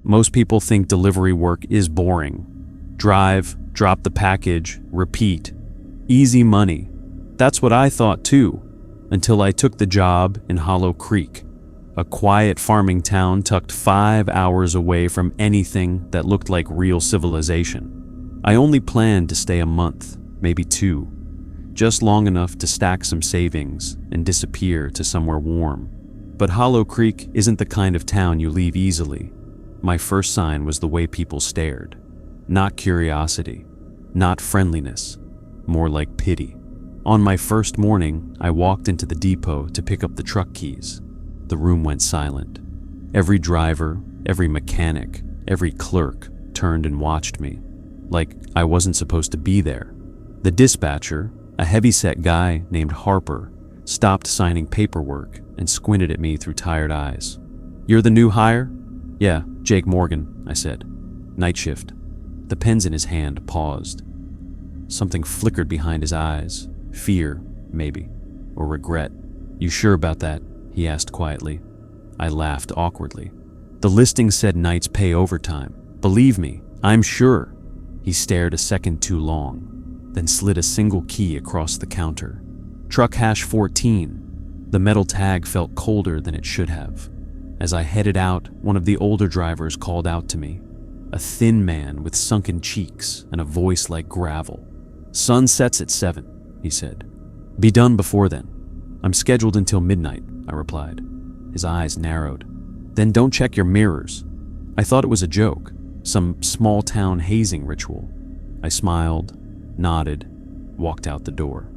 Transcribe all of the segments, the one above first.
Most people think delivery work is boring. Drive, drop the package, repeat. Easy money. That's what I thought too, until I took the job in Hollow Creek, a quiet farming town tucked 5 hours away from anything that looked like real civilization. I only planned to stay a month, maybe 2, just long enough to stack some savings and disappear to somewhere warm. But Hollow Creek isn't the kind of town you leave easily. My first sign was the way people stared. Not curiosity, not friendliness, more like pity. On my first morning, I walked into the depot to pick up the truck keys. The room went silent. Every driver, every mechanic, every clerk turned and watched me, like I wasn't supposed to be there. The dispatcher, a heavy-set guy named Harper, stopped signing paperwork and squinted at me through tired eyes. "You're the new hire?" "Yeah, Jake Morgan," I said. "Night shift." The pens in his hand paused. Something flickered behind his eyes. Fear, maybe, or regret. "You sure about that?" he asked quietly. I laughed awkwardly. "The listing said nights pay overtime. Believe me, I'm sure." He stared a second too long, then slid a single key across the counter. "Truck hash 14. The metal tag felt colder than it should have. As I headed out, one of the older drivers called out to me. A thin man with sunken cheeks and a voice like gravel. "Sun sets at 7, he said. "Be done before then." "I'm scheduled until midnight," I replied. His eyes narrowed. "Then don't check your mirrors." I thought it was a joke, some small-town hazing ritual. I smiled, nodded, walked out the door,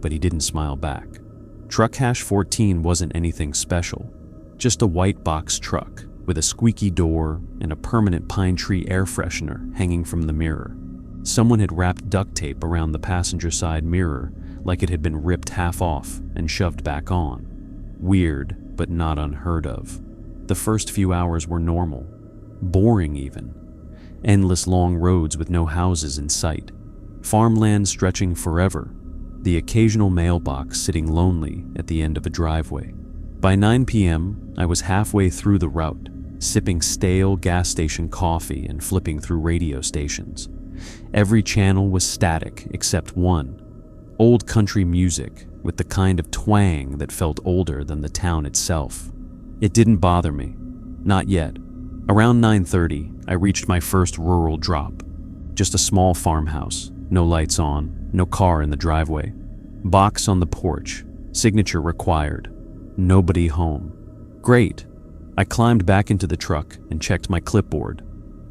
but he didn't smile back. Truck hash 14 wasn't anything special, just a white box truck with a squeaky door and a permanent pine tree air freshener hanging from the mirror. Someone had wrapped duct tape around the passenger side mirror like it had been ripped half off and shoved back on. Weird, but not unheard of. The first few hours were normal, boring even. Endless long roads with no houses in sight. Farmland stretching forever. The occasional mailbox sitting lonely at the end of a driveway. By 9 p.m., I was halfway through the route, sipping stale gas station coffee and flipping through radio stations. Every channel was static except one. Old country music with the kind of twang that felt older than the town itself. It didn't bother me. Not yet. Around 9:30, I reached my first rural drop. Just a small farmhouse, no lights on, no car in the driveway. Box on the porch, signature required. Nobody home. Great. I climbed back into the truck and checked my clipboard.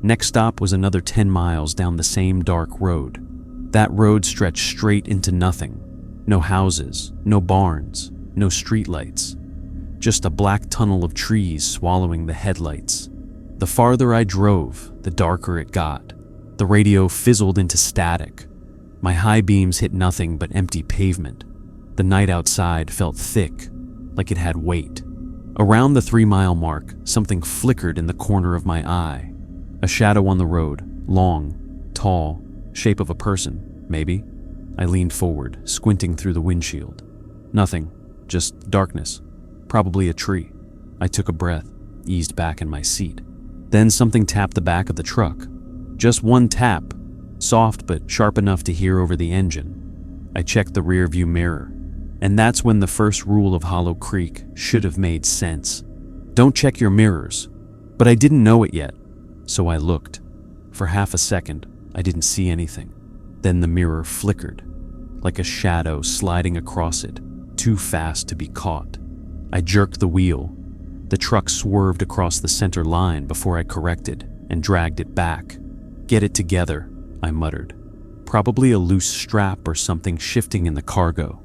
Next stop was another 10 miles down the same dark road. That road stretched straight into nothing. No houses, no barns, no streetlights. Just a black tunnel of trees swallowing the headlights. The farther I drove, the darker it got. The radio fizzled into static. My high beams hit nothing but empty pavement. The night outside felt thick, like it had weight. Around the 3-mile mark, something flickered in the corner of my eye. A shadow on the road, long, tall, shape of a person, maybe. I leaned forward, squinting through the windshield. Nothing, just darkness. Probably a tree. I took a breath, eased back in my seat. Then something tapped the back of the truck. Just one tap, soft but sharp enough to hear over the engine. I checked the rearview mirror, and that's when the first rule of Hollow Creek should have made sense. Don't check your mirrors. But I didn't know it yet, so I looked. For half a second, I didn't see anything. Then the mirror flickered, like a shadow sliding across it, too fast to be caught. I jerked the wheel. The truck swerved across the center line before I corrected and dragged it back. "Get it together," I muttered. Probably a loose strap or something shifting in the cargo.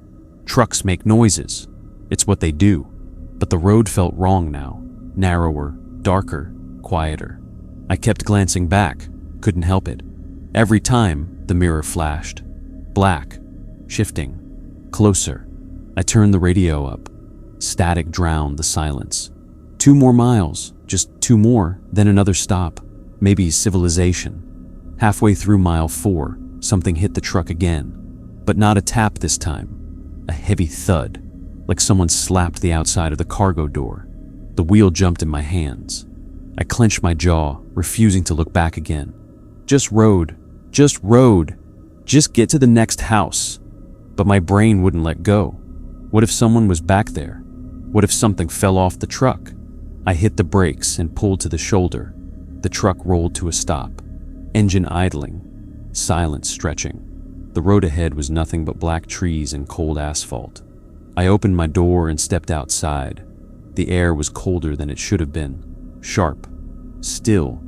Trucks make noises. It's what they do. But the road felt wrong now. Narrower, darker, quieter. I kept glancing back, couldn't help it. Every time, the mirror flashed. Black, shifting, closer. I turned the radio up. Static drowned the silence. 2 more miles, just 2 more, then another stop. Maybe civilization. Halfway through mile 4, something hit the truck again. But not a tap this time. A heavy thud, like someone slapped the outside of the cargo door. The wheel jumped in my hands. I clenched my jaw, refusing to look back again. Just road. Just road. Just get to the next house. But my brain wouldn't let go. What if someone was back there? What if something fell off the truck? I hit the brakes and pulled to the shoulder. The truck rolled to a stop. Engine idling. Silence stretching. The road ahead was nothing but black trees and cold asphalt. I opened my door and stepped outside. The air was colder than it should have been. Sharp. Still.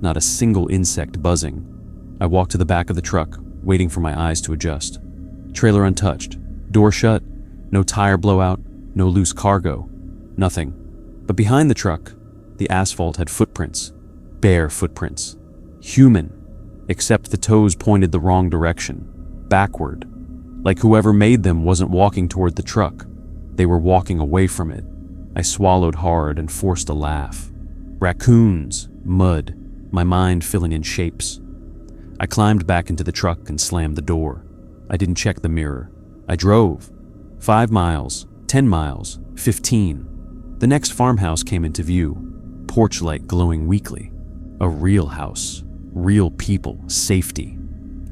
Not a single insect buzzing. I walked to the back of the truck, waiting for my eyes to adjust. Trailer untouched. Door shut. No tire blowout. No loose cargo. Nothing. But behind the truck, the asphalt had footprints. Bare footprints. Human. Except the toes pointed the wrong direction. Backward. Like whoever made them wasn't walking toward the truck. They were walking away from it. I swallowed hard and forced a laugh. Raccoons. Mud. My mind filling in shapes. I climbed back into the truck and slammed the door. I didn't check the mirror. I drove. 5 miles, 10 miles, 15. The next farmhouse came into view. Porch light glowing weakly. A real house. Real people. Safety.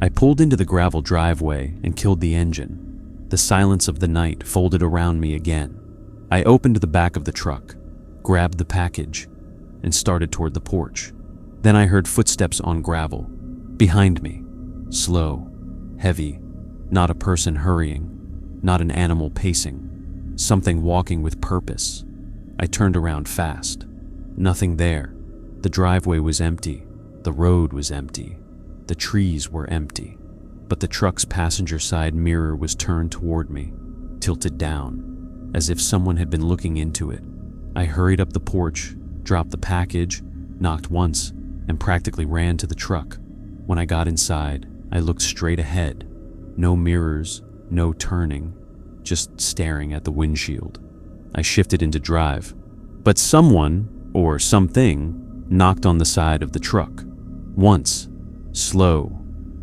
I pulled into the gravel driveway and killed the engine. The silence of the night folded around me again. I opened the back of the truck, grabbed the package, and started toward the porch. Then I heard footsteps on gravel. Behind me. Slow. Heavy. Not a person hurrying. Not an animal pacing. Something walking with purpose. I turned around fast. Nothing there. The driveway was empty. The road was empty. The trees were empty. But the truck's passenger side mirror was turned toward me, tilted down, as if someone had been looking into it. I hurried up the porch, dropped the package, knocked once, and practically ran to the truck. When I got inside, I looked straight ahead. No mirrors, no turning, just staring at the windshield. I shifted into drive, but someone, or something, knocked on the side of the truck. Once. Slow.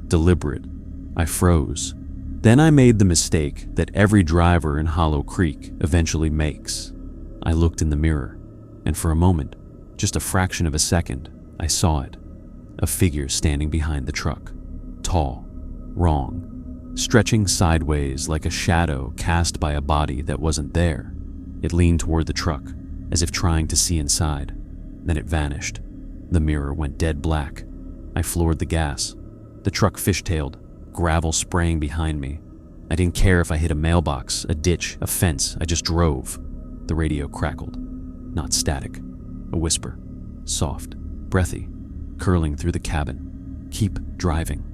Deliberate. I froze. Then I made the mistake that every driver in Hollow Creek eventually makes. I looked in the mirror, and for a moment, just a fraction of a second, I saw it. A figure standing behind the truck. Tall. Wrong. Stretching sideways like a shadow cast by a body that wasn't there. It leaned toward the truck, as if trying to see inside. Then it vanished. The mirror went dead black. I floored the gas. The truck fishtailed, gravel spraying behind me. I didn't care if I hit a mailbox, a ditch, a fence. I just drove. The radio crackled. Not static. A whisper. Soft. Breathy. Curling through the cabin. Keep driving.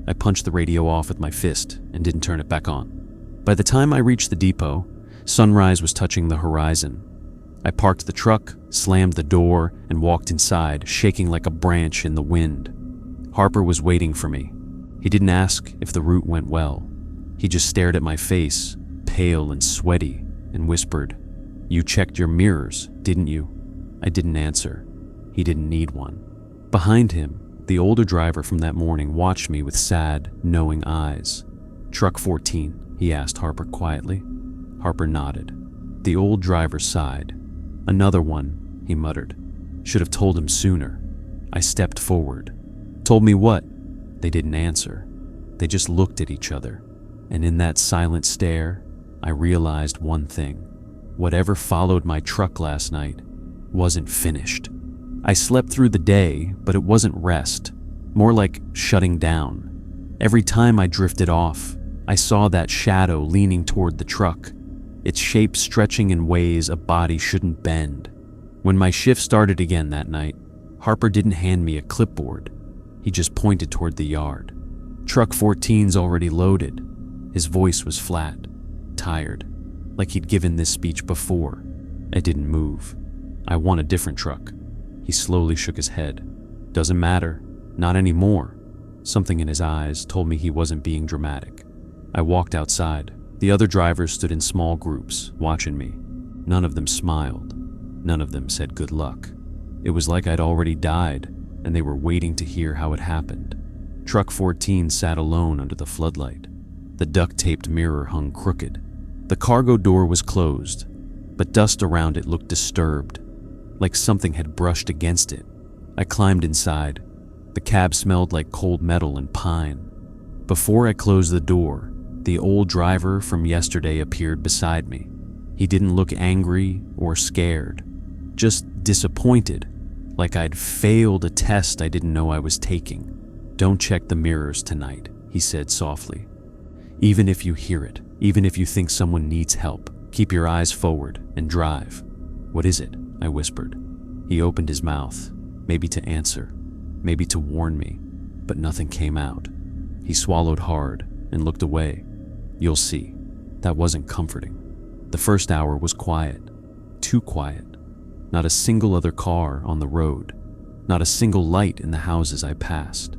I punched the radio off with my fist and didn't turn it back on. By the time I reached the depot, sunrise was touching the horizon. I parked the truck, slammed the door, and walked inside, shaking like a branch in the wind. Harper was waiting for me. He didn't ask if the route went well. He just stared at my face, pale and sweaty, and whispered, "You checked your mirrors, didn't you?" I didn't answer. He didn't need one. Behind him, the older driver from that morning watched me with sad, knowing eyes. "Truck 14, he asked Harper quietly. Harper nodded. The old driver sighed. "Another one," he muttered. "Should have told him sooner." I stepped forward. "Told me what?" They didn't answer. They just looked at each other. And in that silent stare, I realized one thing. Whatever followed my truck last night wasn't finished. I slept through the day, but it wasn't rest. More like shutting down. Every time I drifted off, I saw that shadow leaning toward the truck, its shape stretching in ways a body shouldn't bend. When my shift started again that night, Harper didn't hand me a clipboard. He just pointed toward the yard. "Truck 14's already loaded." His voice was flat, tired, like he'd given this speech before. I didn't move. "I want a different truck." He slowly shook his head. "Doesn't matter. Not anymore." Something in his eyes told me he wasn't being dramatic. I walked outside. The other drivers stood in small groups, watching me. None of them smiled. None of them said good luck. It was like I'd already died, and they were waiting to hear how it happened. Truck 14 sat alone under the floodlight. The duct-taped mirror hung crooked. The cargo door was closed, but dust around it looked disturbed. like something had brushed against it. I climbed inside. The cab smelled like cold metal and pine. Before I closed the door, the old driver from yesterday appeared beside me. He didn't look angry or scared, just disappointed, like I'd failed a test I didn't know I was taking. "Don't check the mirrors tonight," he said softly. "Even if you hear it, even if you think someone needs help, keep your eyes forward and drive." "What is it?" I whispered. He opened his mouth, maybe to answer, maybe to warn me, but nothing came out. He swallowed hard and looked away. "You'll see." That wasn't comforting. The first hour was quiet, too quiet. Not a single other car on the road, not a single light in the houses I passed.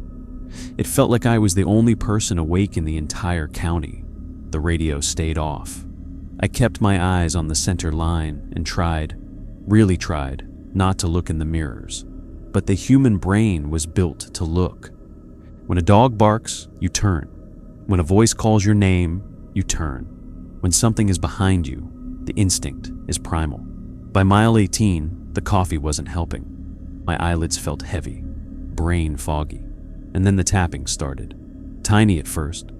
It felt like I was the only person awake in the entire county. The radio stayed off. I kept my eyes on the center line and tried, really tried, not to look in the mirrors. But the human brain was built to look. When a dog barks, you turn. When a voice calls your name, you turn. When something is behind you, the instinct is primal. By mile 18, the coffee wasn't helping. My eyelids felt heavy, brain foggy. And then the tapping started. Tiny at first,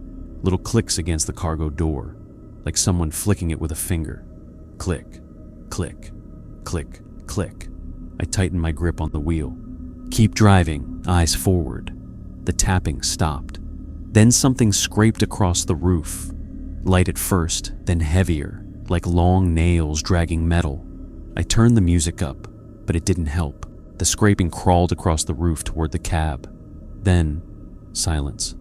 little clicks against the cargo door, like someone flicking it with a finger. Click, click, click, click. I tightened my grip on the wheel. "Keep driving, eyes forward." The tapping stopped. Then something scraped across the roof. Light at first, then heavier, like long nails dragging metal. I turned the music up, but it didn't help. The scraping crawled across the roof toward the cab. Then, silence.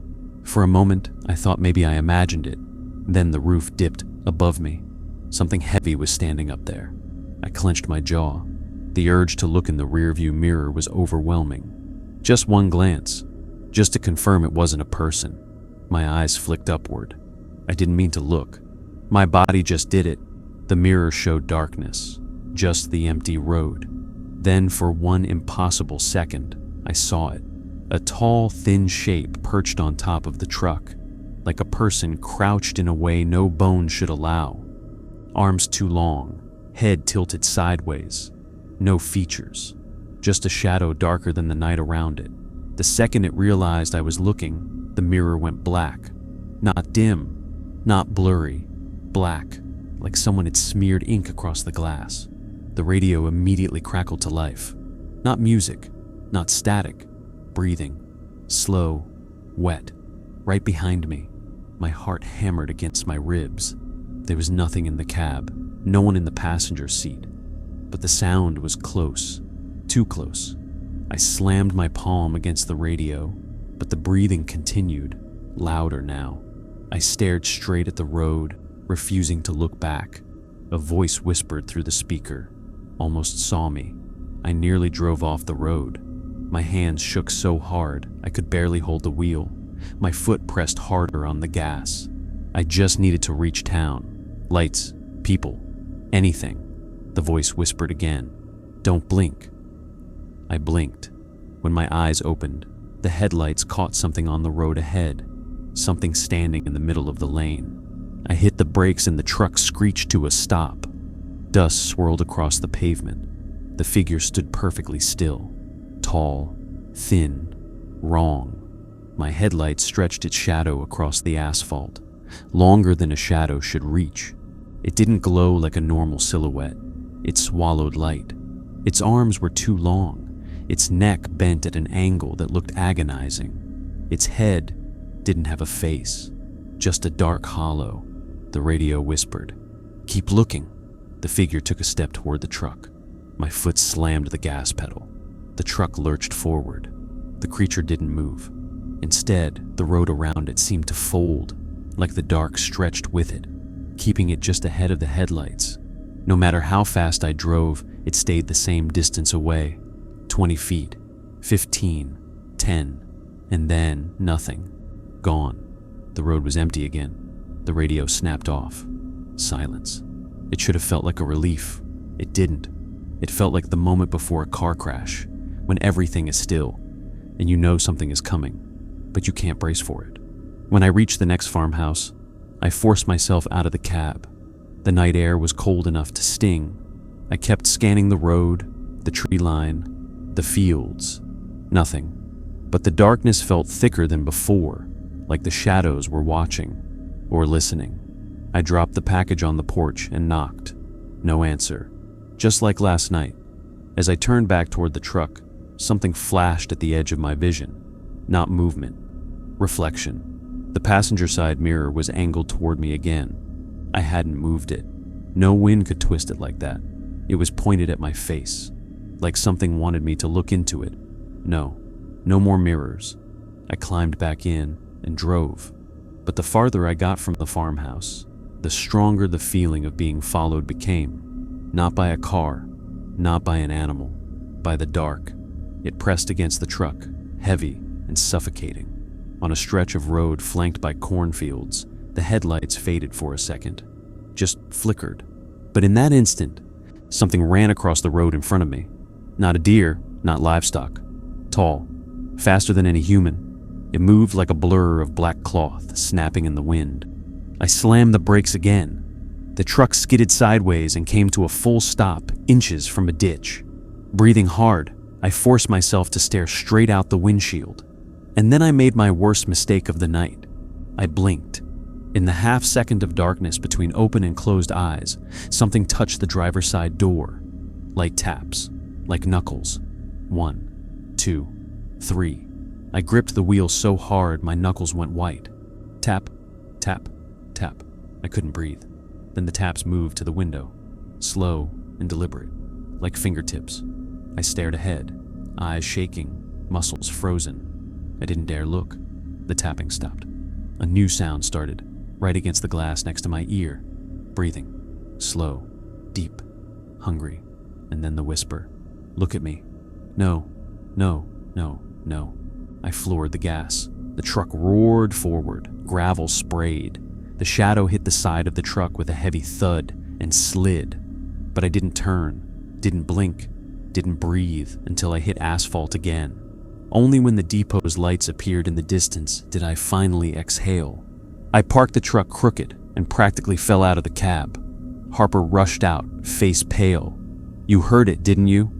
For a moment, I thought maybe I imagined it. Then the roof dipped above me. Something heavy was standing up there. I clenched my jaw. The urge to look in the rearview mirror was overwhelming. Just one glance, just to confirm it wasn't a person. My eyes flicked upward. I didn't mean to look. My body just did it. The mirror showed darkness, just the empty road. Then, for one impossible second, I saw it. A tall, thin shape perched on top of the truck, like a person crouched in a way no bone should allow. Arms too long, head tilted sideways. No features, just a shadow darker than the night around it. The second it realized I was looking, the mirror went black. Not dim, not blurry, black, like someone had smeared ink across the glass. The radio immediately crackled to life. Not music, not static, breathing, slow, wet, right behind me. My heart hammered against my ribs. There was nothing in the cab, no one in the passenger seat. But the sound was close, too close. I slammed my palm against the radio, but the breathing continued, louder now. I stared straight at the road, refusing to look back. A voice whispered through the speaker, almost saw me. I nearly drove off the road. My hands shook so hard I could barely hold the wheel. My foot pressed harder on the gas. I just needed to reach town. Lights, people, anything. The voice whispered again, "Don't blink." I blinked. When my eyes opened, the headlights caught something on the road ahead, something standing in the middle of the lane. I hit the brakes and the truck screeched to a stop. Dust swirled across the pavement. The figure stood perfectly still, tall, thin, wrong. My headlight stretched its shadow across the asphalt, longer than a shadow should reach. It didn't glow like a normal silhouette. It swallowed light. Its arms were too long. Its neck bent at an angle that looked agonizing. Its head didn't have a face, just a dark hollow. The radio whispered, "Keep looking." The figure took a step toward the truck. My foot slammed the gas pedal. The truck lurched forward. The creature didn't move. Instead, the road around it seemed to fold, like the dark stretched with it, keeping it just ahead of the headlights. No matter how fast I drove, it stayed the same distance away. 20 feet, 15, 10, and then nothing. Gone. The road was empty again. The radio snapped off. Silence. It should have felt like a relief. It didn't. It felt like the moment before a car crash, when everything is still, and you know something is coming, but you can't brace for it. When I reached the next farmhouse, I forced myself out of the cab. The night air was cold enough to sting. I kept scanning the road, the tree line, the fields. Nothing. But the darkness felt thicker than before, like the shadows were watching or listening. I dropped the package on the porch and knocked. No answer. Just like last night. As I turned back toward the truck, something flashed at the edge of my vision. Not movement. Reflection. The passenger side mirror was angled toward me again. I hadn't moved it. No wind could twist it like that. It was pointed at my face, like something wanted me to look into it. No more mirrors. I climbed back in and drove. But the farther I got from the farmhouse, the stronger the feeling of being followed became. Not by a car, not by an animal, by the dark. It pressed against the truck, heavy and suffocating. On a stretch of road flanked by cornfields, the headlights faded for a second, just flickered. But in that instant, something ran across the road in front of me. Not a deer, not livestock. Tall, faster than any human. It moved like a blur of black cloth snapping in the wind. I slammed the brakes again. The truck skidded sideways and came to a full stop, inches from a ditch. Breathing hard, I forced myself to stare straight out the windshield. And then I made my worst mistake of the night. I blinked. In the half-second of darkness between open and closed eyes, something touched the driver's side door. Light taps, like knuckles. 1, 2, 3. I gripped the wheel so hard my knuckles went white. Tap, tap, tap. I couldn't breathe. Then the taps moved to the window, slow and deliberate, like fingertips. I stared ahead, eyes shaking, muscles frozen. I didn't dare look. The tapping stopped. A new sound started, right against the glass next to my ear. Breathing, slow, deep, hungry, and then the whisper. Look at me. No, no, no, no. I floored the gas. The truck roared forward, gravel sprayed. The shadow hit the side of the truck with a heavy thud and slid. But I didn't turn, didn't blink, didn't breathe until I hit asphalt again. Only when the depot's lights appeared in the distance did I finally exhale. I parked the truck crooked and practically fell out of the cab. Harper rushed out, face pale. You heard it, didn't you?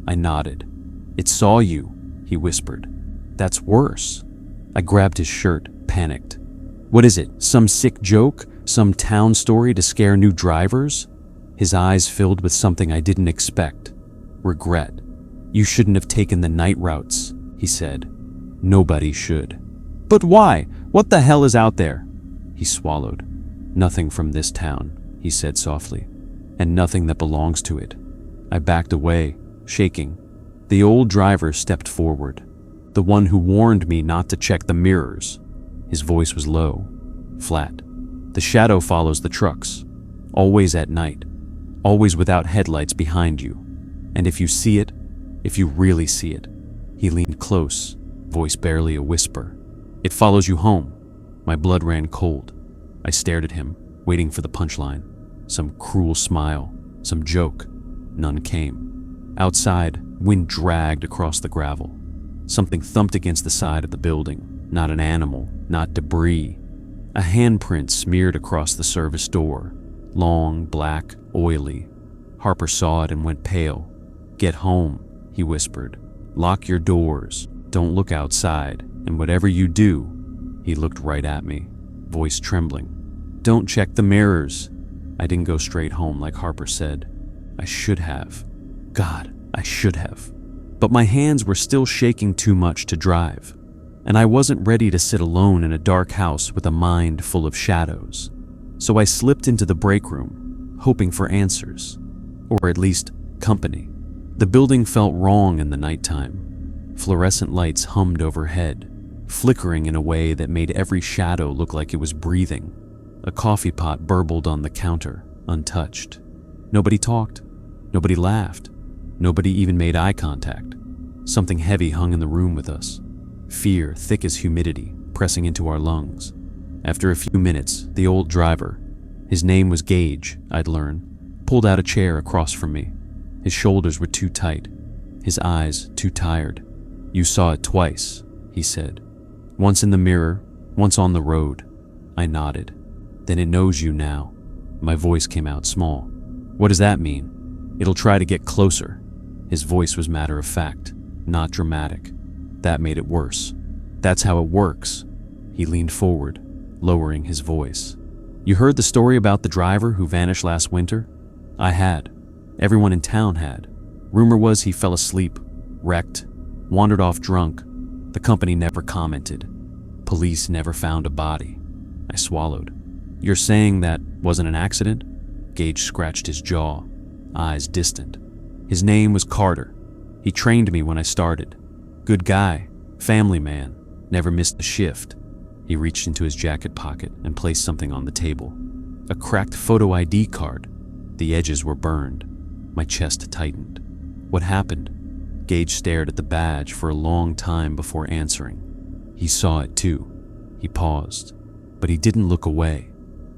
I nodded. It saw you, he whispered. That's worse. I grabbed his shirt, panicked. What is it, some sick joke? Some town story to scare new drivers? His eyes filled with something I didn't expect. Regret. You shouldn't have taken the night routes, he said. Nobody should. But why? What the hell is out there? He swallowed. Nothing from this town, he said softly, and nothing that belongs to it. I backed away, shaking. The old driver stepped forward, the one who warned me not to check the mirrors. His voice was low, flat. The shadow follows the trucks, always at night, always without headlights behind you. And if you see it, if you really see it, he leaned close, voice barely a whisper. It follows you home. My blood ran cold. I stared at him, waiting for the punchline. Some cruel smile, some joke. None came. Outside, wind dragged across the gravel. Something thumped against the side of the building. Not an animal, not debris. A handprint smeared across the service door. Long, black, oily. Harper saw it and went pale. Get home, he whispered. Lock your doors. Don't look outside. And whatever you do, he looked right at me, voice trembling. Don't check the mirrors. I didn't go straight home like Harper said. I should have. God, I should have. But my hands were still shaking too much to drive, and I wasn't ready to sit alone in a dark house with a mind full of shadows. So I slipped into the break room, hoping for answers, or at least company. The building felt wrong in the nighttime. Fluorescent lights hummed overhead, flickering in a way that made every shadow look like it was breathing. A coffee pot burbled on the counter, untouched. Nobody talked. Nobody laughed. Nobody even made eye contact. Something heavy hung in the room with us. Fear, thick as humidity, pressing into our lungs. After a few minutes, the old driver, his name was Gage, I'd learned, pulled out a chair across from me. His shoulders were too tight, his eyes too tired. You saw it twice, he said. Once in the mirror, once on the road. I nodded. Then it knows you now. My voice came out small. What does that mean? It'll try to get closer. His voice was matter of fact, not dramatic. That made it worse. "That's how it works." He leaned forward, lowering his voice. "You heard the story about the driver who vanished last winter?" I had. Everyone in town had. Rumor was he fell asleep, wrecked, wandered off drunk. The company never commented. Police never found a body. I swallowed. "You're saying that wasn't an accident?" Gage scratched his jaw, eyes distant. "His name was Carter. He trained me when I started. Good guy, family man, never missed a shift." He reached into his jacket pocket and placed something on the table. A cracked photo ID card. The edges were burned. My chest tightened. "What happened?" Gage stared at the badge for a long time before answering. He saw it too. He paused, but he didn't look away.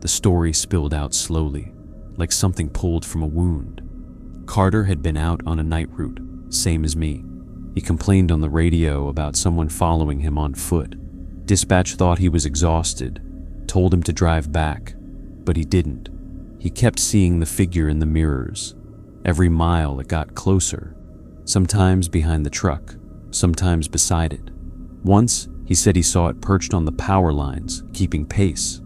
The story spilled out slowly, like something pulled from a wound. Carter had been out on a night route, same as me. He complained on the radio about someone following him on foot. Dispatch thought he was exhausted, told him to drive back, but he didn't. He kept seeing the figure in the mirrors. Every mile it got closer, sometimes behind the truck, sometimes beside it. Once, he said he saw it perched on the power lines, keeping pace.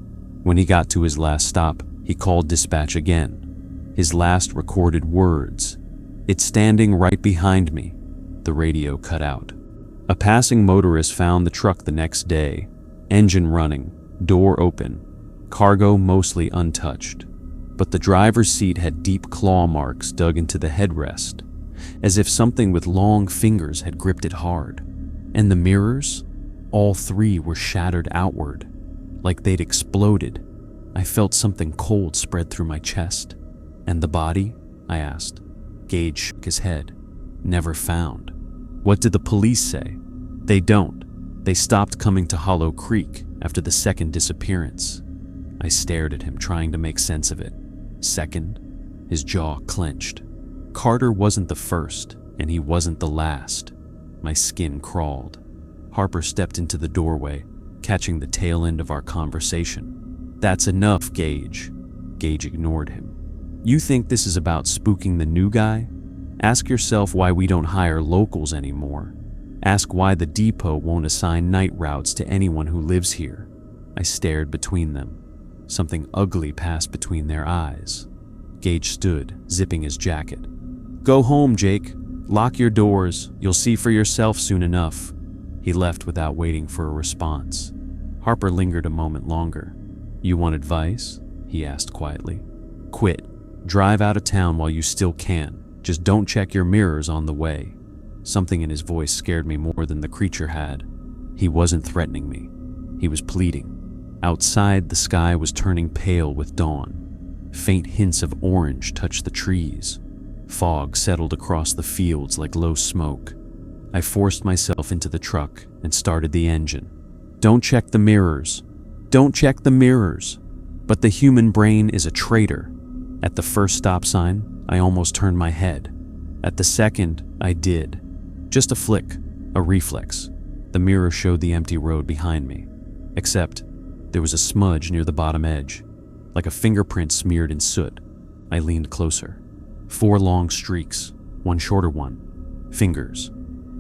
When he got to his last stop, he called dispatch again. His last recorded words, "It's standing right behind me." The radio cut out. A passing motorist found the truck the next day, engine running, door open, cargo mostly untouched. But the driver's seat had deep claw marks dug into the headrest, as if something with long fingers had gripped it hard. And the mirrors? All three were shattered outward, like they'd exploded. I felt something cold spread through my chest. "And the body?" I asked. Gage shook his head. "Never found." "What did the police say?" "They don't. They stopped coming to Hollow Creek after the second disappearance." I stared at him, trying to make sense of it. Second? His jaw clenched. Carter wasn't the first, and he wasn't the last. My skin crawled. Harper stepped into the doorway, catching the tail end of our conversation. "That's enough, Gage." Gage ignored him. "You think this is about spooking the new guy? Ask yourself why we don't hire locals anymore. Ask why the depot won't assign night routes to anyone who lives here." I stared between them. Something ugly passed between their eyes. Gage stood, zipping his jacket. "Go home, Jake. Lock your doors. You'll see for yourself soon enough." He left without waiting for a response. Harper lingered a moment longer. "You want advice?" he asked quietly. "Quit. Drive out of town while you still can. Just don't check your mirrors on the way." Something in his voice scared me more than the creature had. He wasn't threatening me. He was pleading. Outside, the sky was turning pale with dawn. Faint hints of orange touched the trees. Fog settled across the fields like low smoke. I forced myself into the truck and started the engine. "Don't check the mirrors. Don't check the mirrors." But the human brain is a traitor. At the first stop sign, I almost turned my head. At the second, I did. Just a flick, a reflex. The mirror showed the empty road behind me. Except, there was a smudge near the bottom edge, like a fingerprint smeared in soot. I leaned closer. 4 long streaks, one shorter one. Fingers.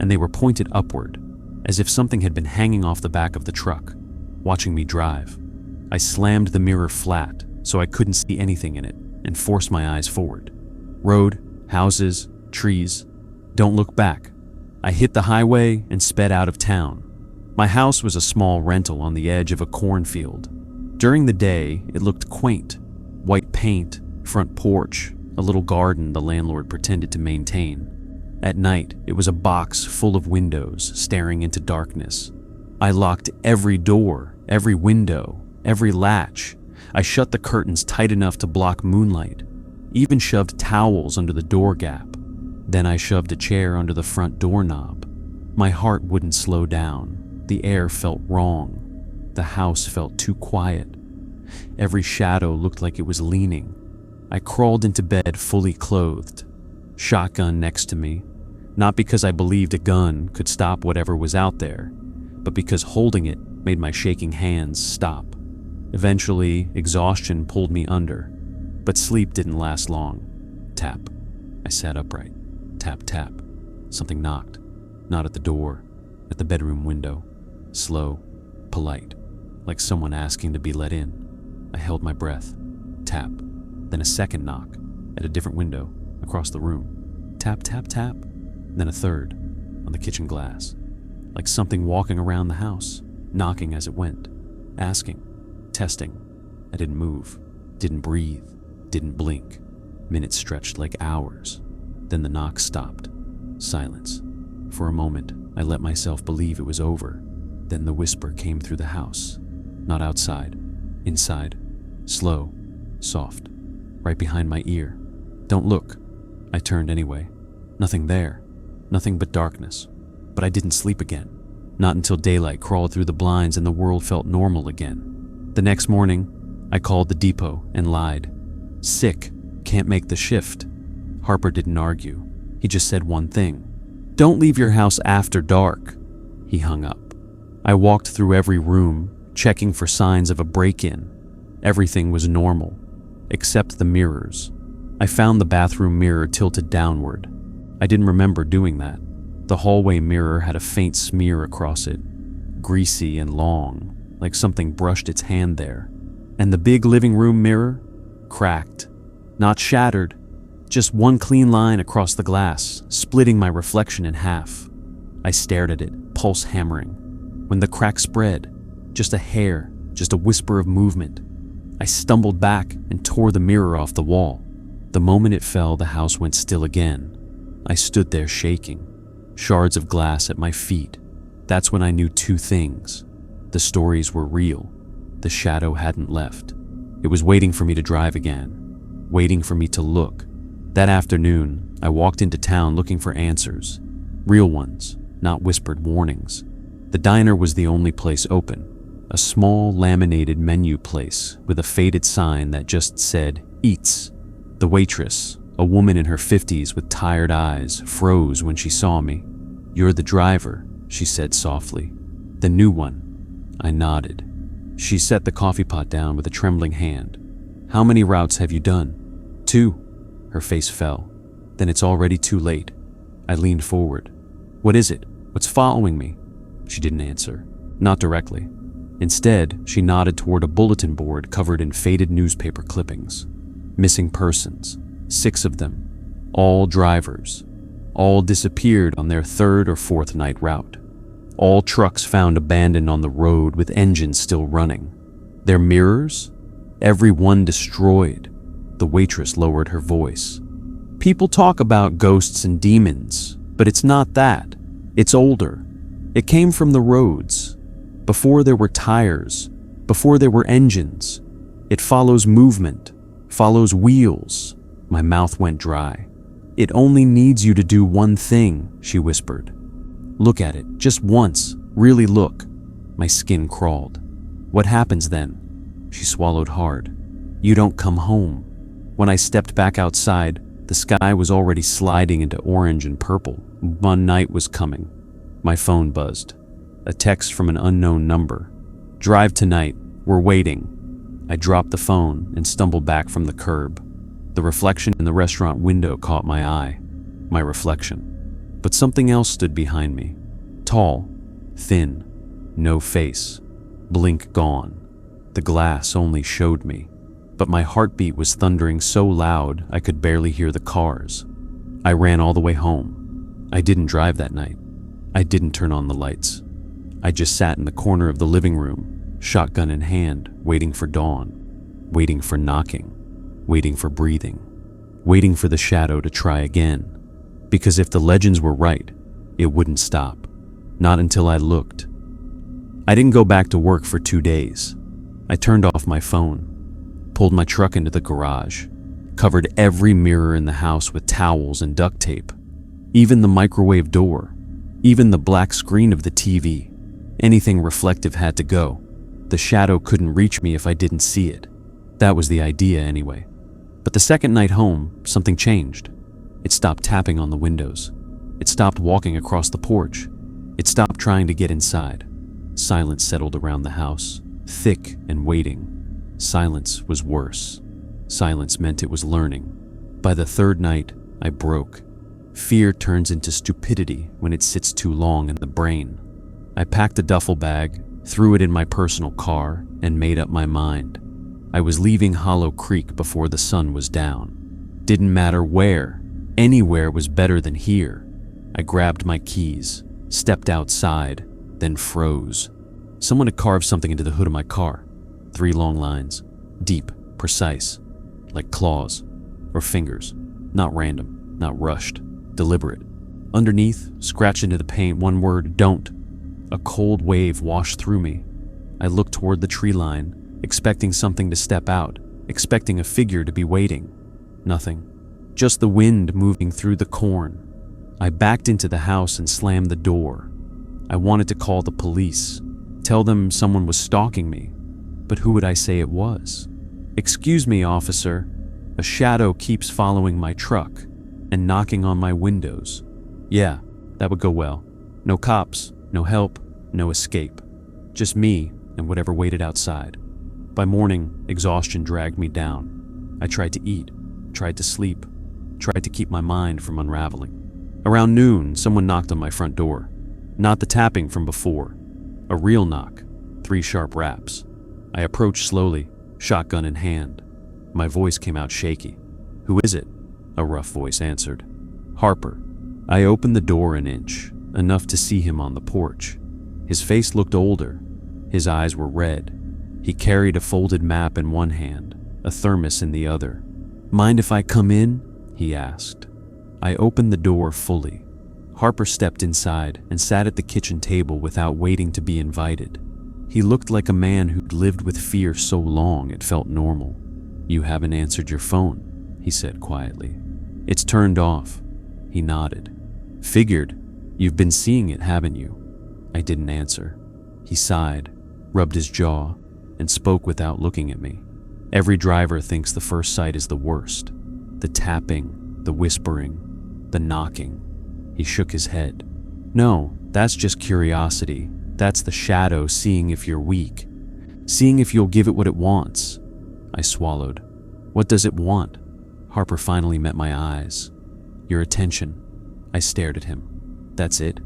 And they were pointed upward, as if something had been hanging off the back of the truck, watching me drive. I slammed the mirror flat so I couldn't see anything in it and forced my eyes forward. Road, houses, trees. Don't look back. I hit the highway and sped out of town. My house was a small rental on the edge of a cornfield. During the day, it looked quaint. White paint, front porch, a little garden the landlord pretended to maintain. At night, it was a box full of windows staring into darkness. I locked every door, every window, every latch. I shut the curtains tight enough to block moonlight, even shoved towels under the door gap. Then I shoved a chair under the front doorknob. My heart wouldn't slow down. The air felt wrong. The house felt too quiet. Every shadow looked like it was leaning. I crawled into bed fully clothed. Shotgun next to me. Not because I believed a gun could stop whatever was out there, but because holding it made my shaking hands stop. Eventually, exhaustion pulled me under, but sleep didn't last long. Tap. I sat upright. Tap, tap. Something knocked. Not at the door, at the bedroom window. Slow, polite, like someone asking to be let in. I held my breath. Tap. Then a second knock, at a different window, across the room. Tap, tap, tap. Then a third, on the kitchen glass. Like something walking around the house, knocking as it went. Asking, testing. I didn't move, didn't breathe, didn't blink. Minutes stretched like hours. Then the knock stopped. Silence. For a moment, I let myself believe it was over. Then the whisper came through the house. Not outside, inside. Slow, soft, right behind my ear. Don't look. I turned anyway. Nothing there. Nothing but darkness. But I didn't sleep again. Not until daylight crawled through the blinds and the world felt normal again. The next morning, I called the depot and lied. Sick, can't make the shift. Harper didn't argue. He just said one thing. Don't leave your house after dark. He hung up. I walked through every room, checking for signs of a break-in. Everything was normal, except the mirrors. I found the bathroom mirror tilted downward. I didn't remember doing that. The hallway mirror had a faint smear across it, greasy and long, like something brushed its hand there. And the big living room mirror? Cracked. Not shattered, just one clean line across the glass, splitting my reflection in half. I stared at it, pulse hammering. When the crack spread, just a hair, just a whisper of movement, I stumbled back and tore the mirror off the wall. The moment it fell, the house went still again. I stood there shaking, shards of glass at my feet. That's when I knew two things. The stories were real. The shadow hadn't left. It was waiting for me to drive again, waiting for me to look. That afternoon, I walked into town looking for answers. Real ones, not whispered warnings. The diner was the only place open. A small laminated menu place with a faded sign that just said, Eats. The waitress, a woman in her 50s with tired eyes, froze when she saw me. You're the driver, she said softly. The new one. I nodded. She set the coffee pot down with a trembling hand. How many routes have you done? 2. Her face fell. Then it's already too late. I leaned forward. What is it? What's following me? She didn't answer. Not directly. Instead, she nodded toward a bulletin board covered in faded newspaper clippings. Missing persons. 6 of them. All drivers. All disappeared on their 3rd or 4th night route. All trucks found abandoned on the road with engines still running. Their mirrors? Every one destroyed. The waitress lowered her voice. People talk about ghosts and demons, but it's not that. It's older. It came from the roads. Before there were tires, before there were engines. It follows movement, follows wheels. My mouth went dry. It only needs you to do one thing, she whispered. Look at it, just once, really look. My skin crawled. What happens then? She swallowed hard. You don't come home. When I stepped back outside, the sky was already sliding into orange and purple. One night was coming. My phone buzzed. A text from an unknown number. Drive tonight, we're waiting. I dropped the phone and stumbled back from the curb. The reflection in the restaurant window caught my eye. My reflection. But something else stood behind me. Tall, thin, no face, blink gone. The glass only showed me, but my heartbeat was thundering so loud I could barely hear the cars. I ran all the way home. I didn't drive that night. I didn't turn on the lights. I just sat in the corner of the living room, shotgun in hand, waiting for dawn, waiting for knocking, waiting for breathing, waiting for the shadow to try again. Because if the legends were right, it wouldn't stop. Not until I looked. I didn't go back to work for 2 days. I turned off my phone, pulled my truck into the garage, covered every mirror in the house with towels and duct tape, even the microwave door, even the black screen of the TV. Anything reflective had to go. The shadow couldn't reach me if I didn't see it. That was the idea anyway. But the second night home, something changed. It stopped tapping on the windows. It stopped walking across the porch. It stopped trying to get inside. Silence settled around the house, thick and waiting. Silence was worse. Silence meant it was learning. By the 3rd night, I broke. Fear turns into stupidity when it sits too long in the brain. I packed a duffel bag, threw it in my personal car, and made up my mind. I was leaving Hollow Creek before the sun was down. Didn't matter where, anywhere was better than here. I grabbed my keys, stepped outside, then froze. Someone had carved something into the hood of my car. 3 long lines, deep, precise, like claws or fingers, not random, not rushed, deliberate. Underneath, scratched into the paint, one word, don't. A cold wave washed through me. I looked toward the tree line, expecting something to step out, expecting a figure to be waiting. Nothing. Just the wind moving through the corn. I backed into the house and slammed the door. I wanted to call the police, tell them someone was stalking me, but who would I say it was? "Excuse me, officer. A shadow keeps following my truck and knocking on my windows." Yeah, that would go well. No cops, no help, no escape. Just me and whatever waited outside. By morning, exhaustion dragged me down. I tried to eat, tried to sleep, tried to keep my mind from unraveling. Around noon, someone knocked on my front door. Not the tapping from before. A real knock, 3 sharp raps. I approached slowly, shotgun in hand. My voice came out shaky. "Who is it?" A rough voice answered. "Harper." I opened the door an inch, enough to see him on the porch. His face looked older. His eyes were red. He carried a folded map in one hand, a thermos in the other. "Mind if I come in?" he asked. I opened the door fully. Harper stepped inside and sat at the kitchen table without waiting to be invited. He looked like a man who'd lived with fear so long it felt normal. "You haven't answered your phone," he said quietly. "It's turned off." He nodded. "Figured. You've been seeing it, haven't you?" I didn't answer. He sighed, rubbed his jaw, and spoke without looking at me. Every driver thinks the first sight is the worst. The tapping, the whispering, the knocking. He shook his head. "No, that's just curiosity. That's the shadow seeing if you're weak, seeing if you'll give it what it wants." I swallowed. "What does it want?" Harper finally met my eyes. "Your attention." I stared at him. "That's it?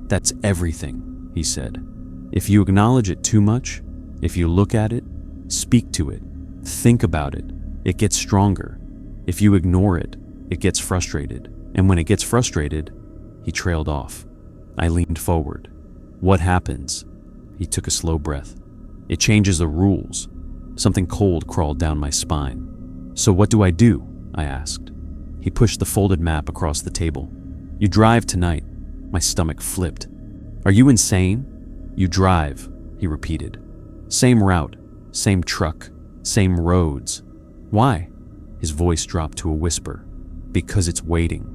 That's everything," he said. "If you acknowledge it too much, if you look at it, speak to it, think about it, it gets stronger. If you ignore it, it gets frustrated. And when it gets frustrated," he trailed off. I leaned forward. "What happens?" He took a slow breath. "It changes the rules." Something cold crawled down my spine. "So what do I do?" I asked. He pushed the folded map across the table. "You drive tonight." My stomach flipped. "Are you insane?" "You drive," he repeated. "Same route, same truck, same roads." "Why?" His voice dropped to a whisper. "Because it's waiting,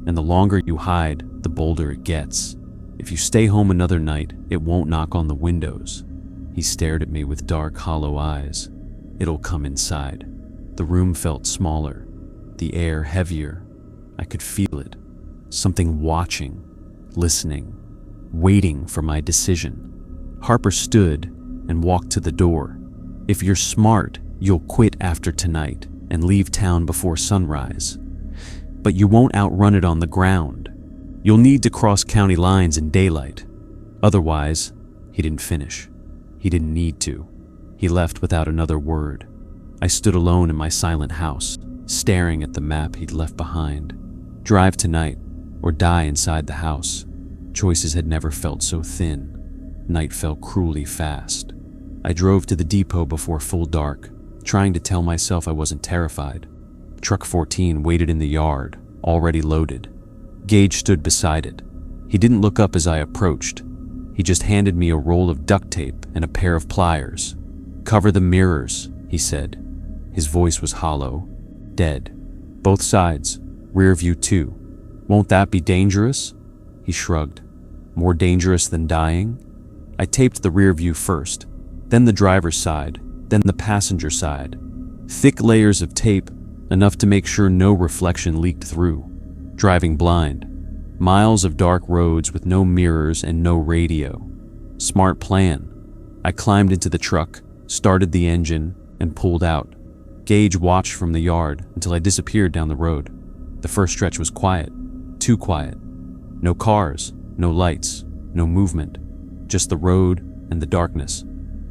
and the longer you hide, the bolder it gets. If you stay home another night, it won't knock on the windows." He stared at me with dark, hollow eyes. "It'll come inside." The room felt smaller, the air heavier. I could feel it. Something watching, listening, waiting for my decision. Harper stood and walked to the door. "If you're smart, you'll quit after tonight and leave town before sunrise. But you won't outrun it on the ground. You'll need to cross county lines in daylight. Otherwise," he didn't finish. He didn't need to. He left without another word. I stood alone in my silent house, staring at the map he'd left behind. Drive tonight, or die inside the house. Choices had never felt so thin. Night fell cruelly fast. I drove to the depot before full dark, trying to tell myself I wasn't terrified. Truck 14 waited in the yard, already loaded. Gage stood beside it. He didn't look up as I approached. He just handed me a roll of duct tape and a pair of pliers. "Cover the mirrors," he said. His voice was hollow, dead. "Both sides, rear view too. Won't that be dangerous?" He shrugged. "More dangerous than dying?" I taped the rear view first, then the driver's side, then the passenger side. Thick layers of tape, enough to make sure no reflection leaked through. Driving blind. Miles of dark roads with no mirrors and no radio. Smart plan. I climbed into the truck, started the engine, and pulled out. Gage watched from the yard until I disappeared down the road. The first stretch was quiet. Too quiet. No cars, no lights, no movement. Just the road and the darkness.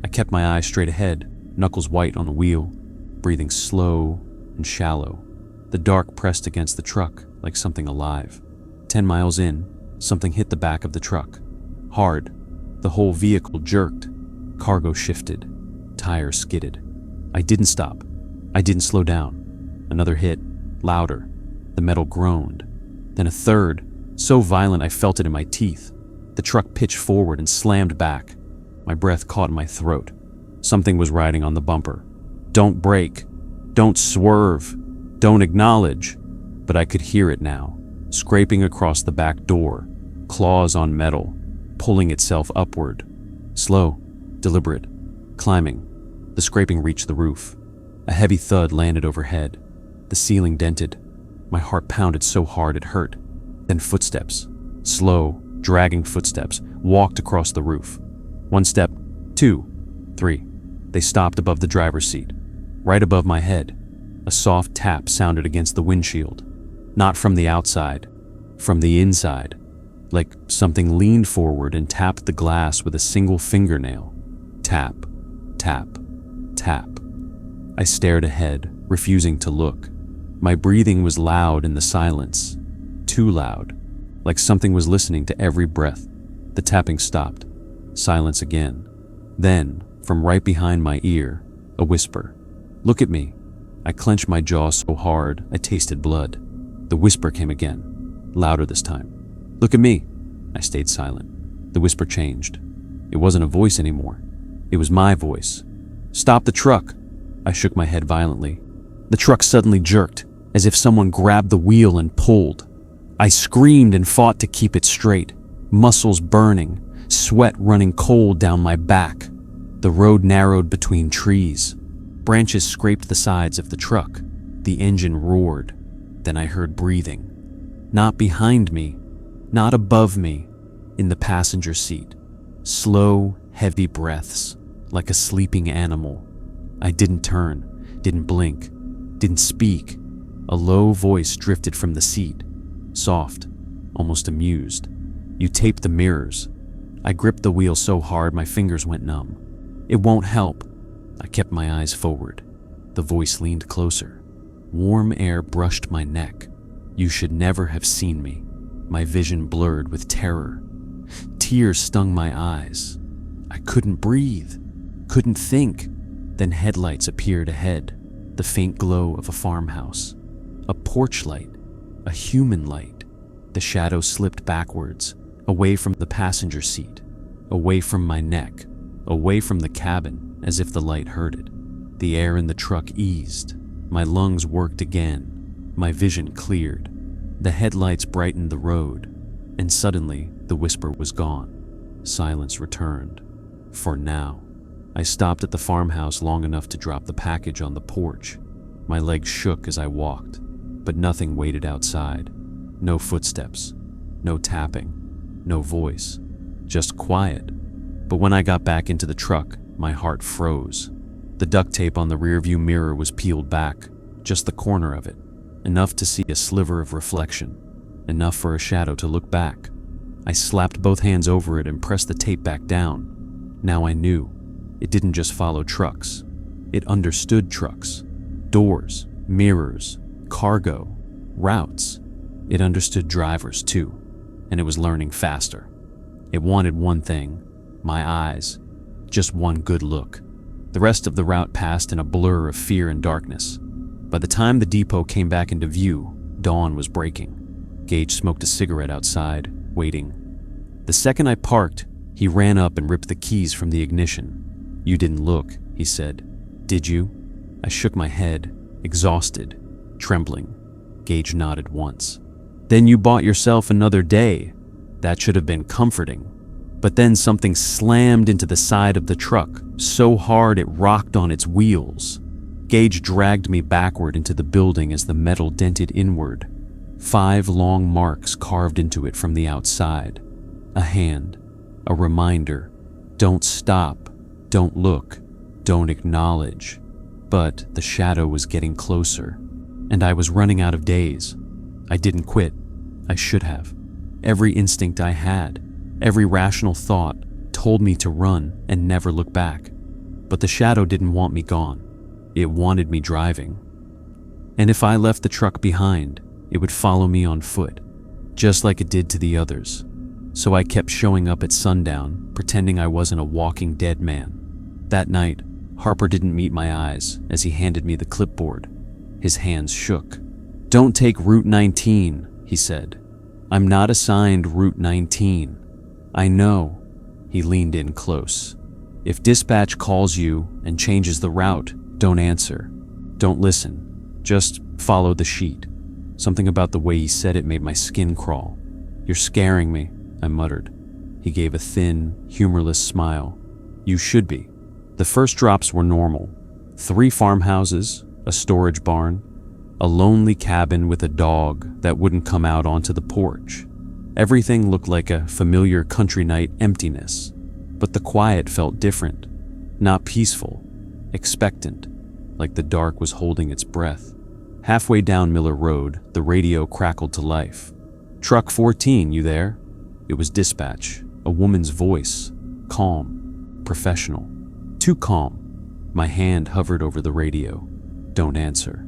I kept my eyes straight ahead, knuckles white on the wheel, breathing slow and shallow. The dark pressed against the truck like something alive. 10 miles in, something hit the back of the truck. Hard. The whole vehicle jerked. Cargo shifted. Tires skidded. I didn't stop. I didn't slow down. Another hit. Louder. The metal groaned. Then a third, so violent I felt it in my teeth. The truck pitched forward and slammed back. My breath caught in my throat. Something was riding on the bumper. Don't brake. Don't swerve. Don't acknowledge. But I could hear it now, scraping across the back door, claws on metal, pulling itself upward. Slow, deliberate, climbing. The scraping reached the roof. A heavy thud landed overhead. The ceiling dented. My heart pounded so hard it hurt. Then footsteps, slow, dragging footsteps, walked across the roof. 1 step, 2, 3. They stopped above the driver's seat, right above my head. A soft tap sounded against the windshield. Not from the outside, from the inside, like something leaned forward and tapped the glass with a single fingernail. Tap, tap, tap. I stared ahead, refusing to look. My breathing was loud in the silence, too loud, like something was listening to every breath. The tapping stopped. Silence again. Then, from right behind my ear, a whisper. Look at me. I clenched my jaw so hard I tasted blood. The whisper came again, louder this time. Look at me. I stayed silent. The whisper changed. It wasn't a voice anymore. It was my voice. Stop the truck. I shook my head violently. The truck suddenly jerked, as if someone grabbed the wheel and pulled. I screamed and fought to keep it straight, muscles burning, sweat running cold down my back. The road narrowed between trees. Branches scraped the sides of the truck. The engine roared. Then I heard breathing. Not behind me, not above me, in the passenger seat. Slow, heavy breaths, like a sleeping animal. I didn't turn, didn't blink, didn't speak. A low voice drifted from the seat, soft, almost amused. You taped the mirrors. I gripped the wheel so hard my fingers went numb. It won't help. I kept my eyes forward. The voice leaned closer. Warm air brushed my neck. You should never have seen me. My vision blurred with terror. Tears stung my eyes. I couldn't breathe, couldn't think. Then headlights appeared ahead, the faint glow of a farmhouse. A porch light, a human light. The shadow slipped backwards, away from the passenger seat, away from my neck, away from the cabin, as if the light hurted. The air in the truck eased. My lungs worked again. My vision cleared. The headlights brightened the road, and suddenly the whisper was gone. Silence returned. For now. I stopped at the farmhouse long enough to drop the package on the porch. My legs shook as I walked, but nothing waited outside. No footsteps, no tapping, no voice, just quiet. But when I got back into the truck, my heart froze. The duct tape on the rearview mirror was peeled back, just the corner of it, enough to see a sliver of reflection, enough for a shadow to look back. I slapped both hands over it and pressed the tape back down. Now I knew. It didn't just follow trucks. It understood trucks, doors, mirrors, cargo, routes. It understood drivers too, and it was learning faster. It wanted one thing, my eyes, just one good look. The rest of the route passed in a blur of fear and darkness. By the time the depot came back into view, dawn was breaking. Gage smoked a cigarette outside, waiting. The second I parked, he ran up and ripped the keys from the ignition. You didn't look, he said. Did you? I shook my head, exhausted, trembling. Gage nodded once. Then you bought yourself another day. That should have been comforting. But then something slammed into the side of the truck, so hard it rocked on its wheels. Gage dragged me backward into the building as the metal dented inward. 5 long marks carved into it from the outside. A hand, a reminder. Don't stop, don't look, don't acknowledge. But the shadow was getting closer, and I was running out of days. I didn't quit. I should have. Every instinct I had, every rational thought told me to run and never look back. But the shadow didn't want me gone. It wanted me driving. And if I left the truck behind, it would follow me on foot, just like it did to the others. So I kept showing up at sundown, pretending I wasn't a walking dead man. That night, Harper didn't meet my eyes as he handed me the clipboard. His hands shook. "Don't take Route 19, he said. "I'm not assigned Route 19. I know." He leaned in close. "If dispatch calls you and changes the route, don't answer. Don't listen. Just follow the sheet." Something about the way he said it made my skin crawl. "You're scaring me," I muttered. He gave a thin, humorless smile. "You should be." The first drops were normal. 3 farmhouses, a storage barn, a lonely cabin with a dog that wouldn't come out onto the porch. Everything looked like a familiar country night emptiness, but the quiet felt different. Not peaceful, expectant, like the dark was holding its breath. Halfway down Miller Road, the radio crackled to life. "Truck 14, you there?" It was dispatch, a woman's voice, calm, professional. Too calm. My hand hovered over the radio. "Don't answer.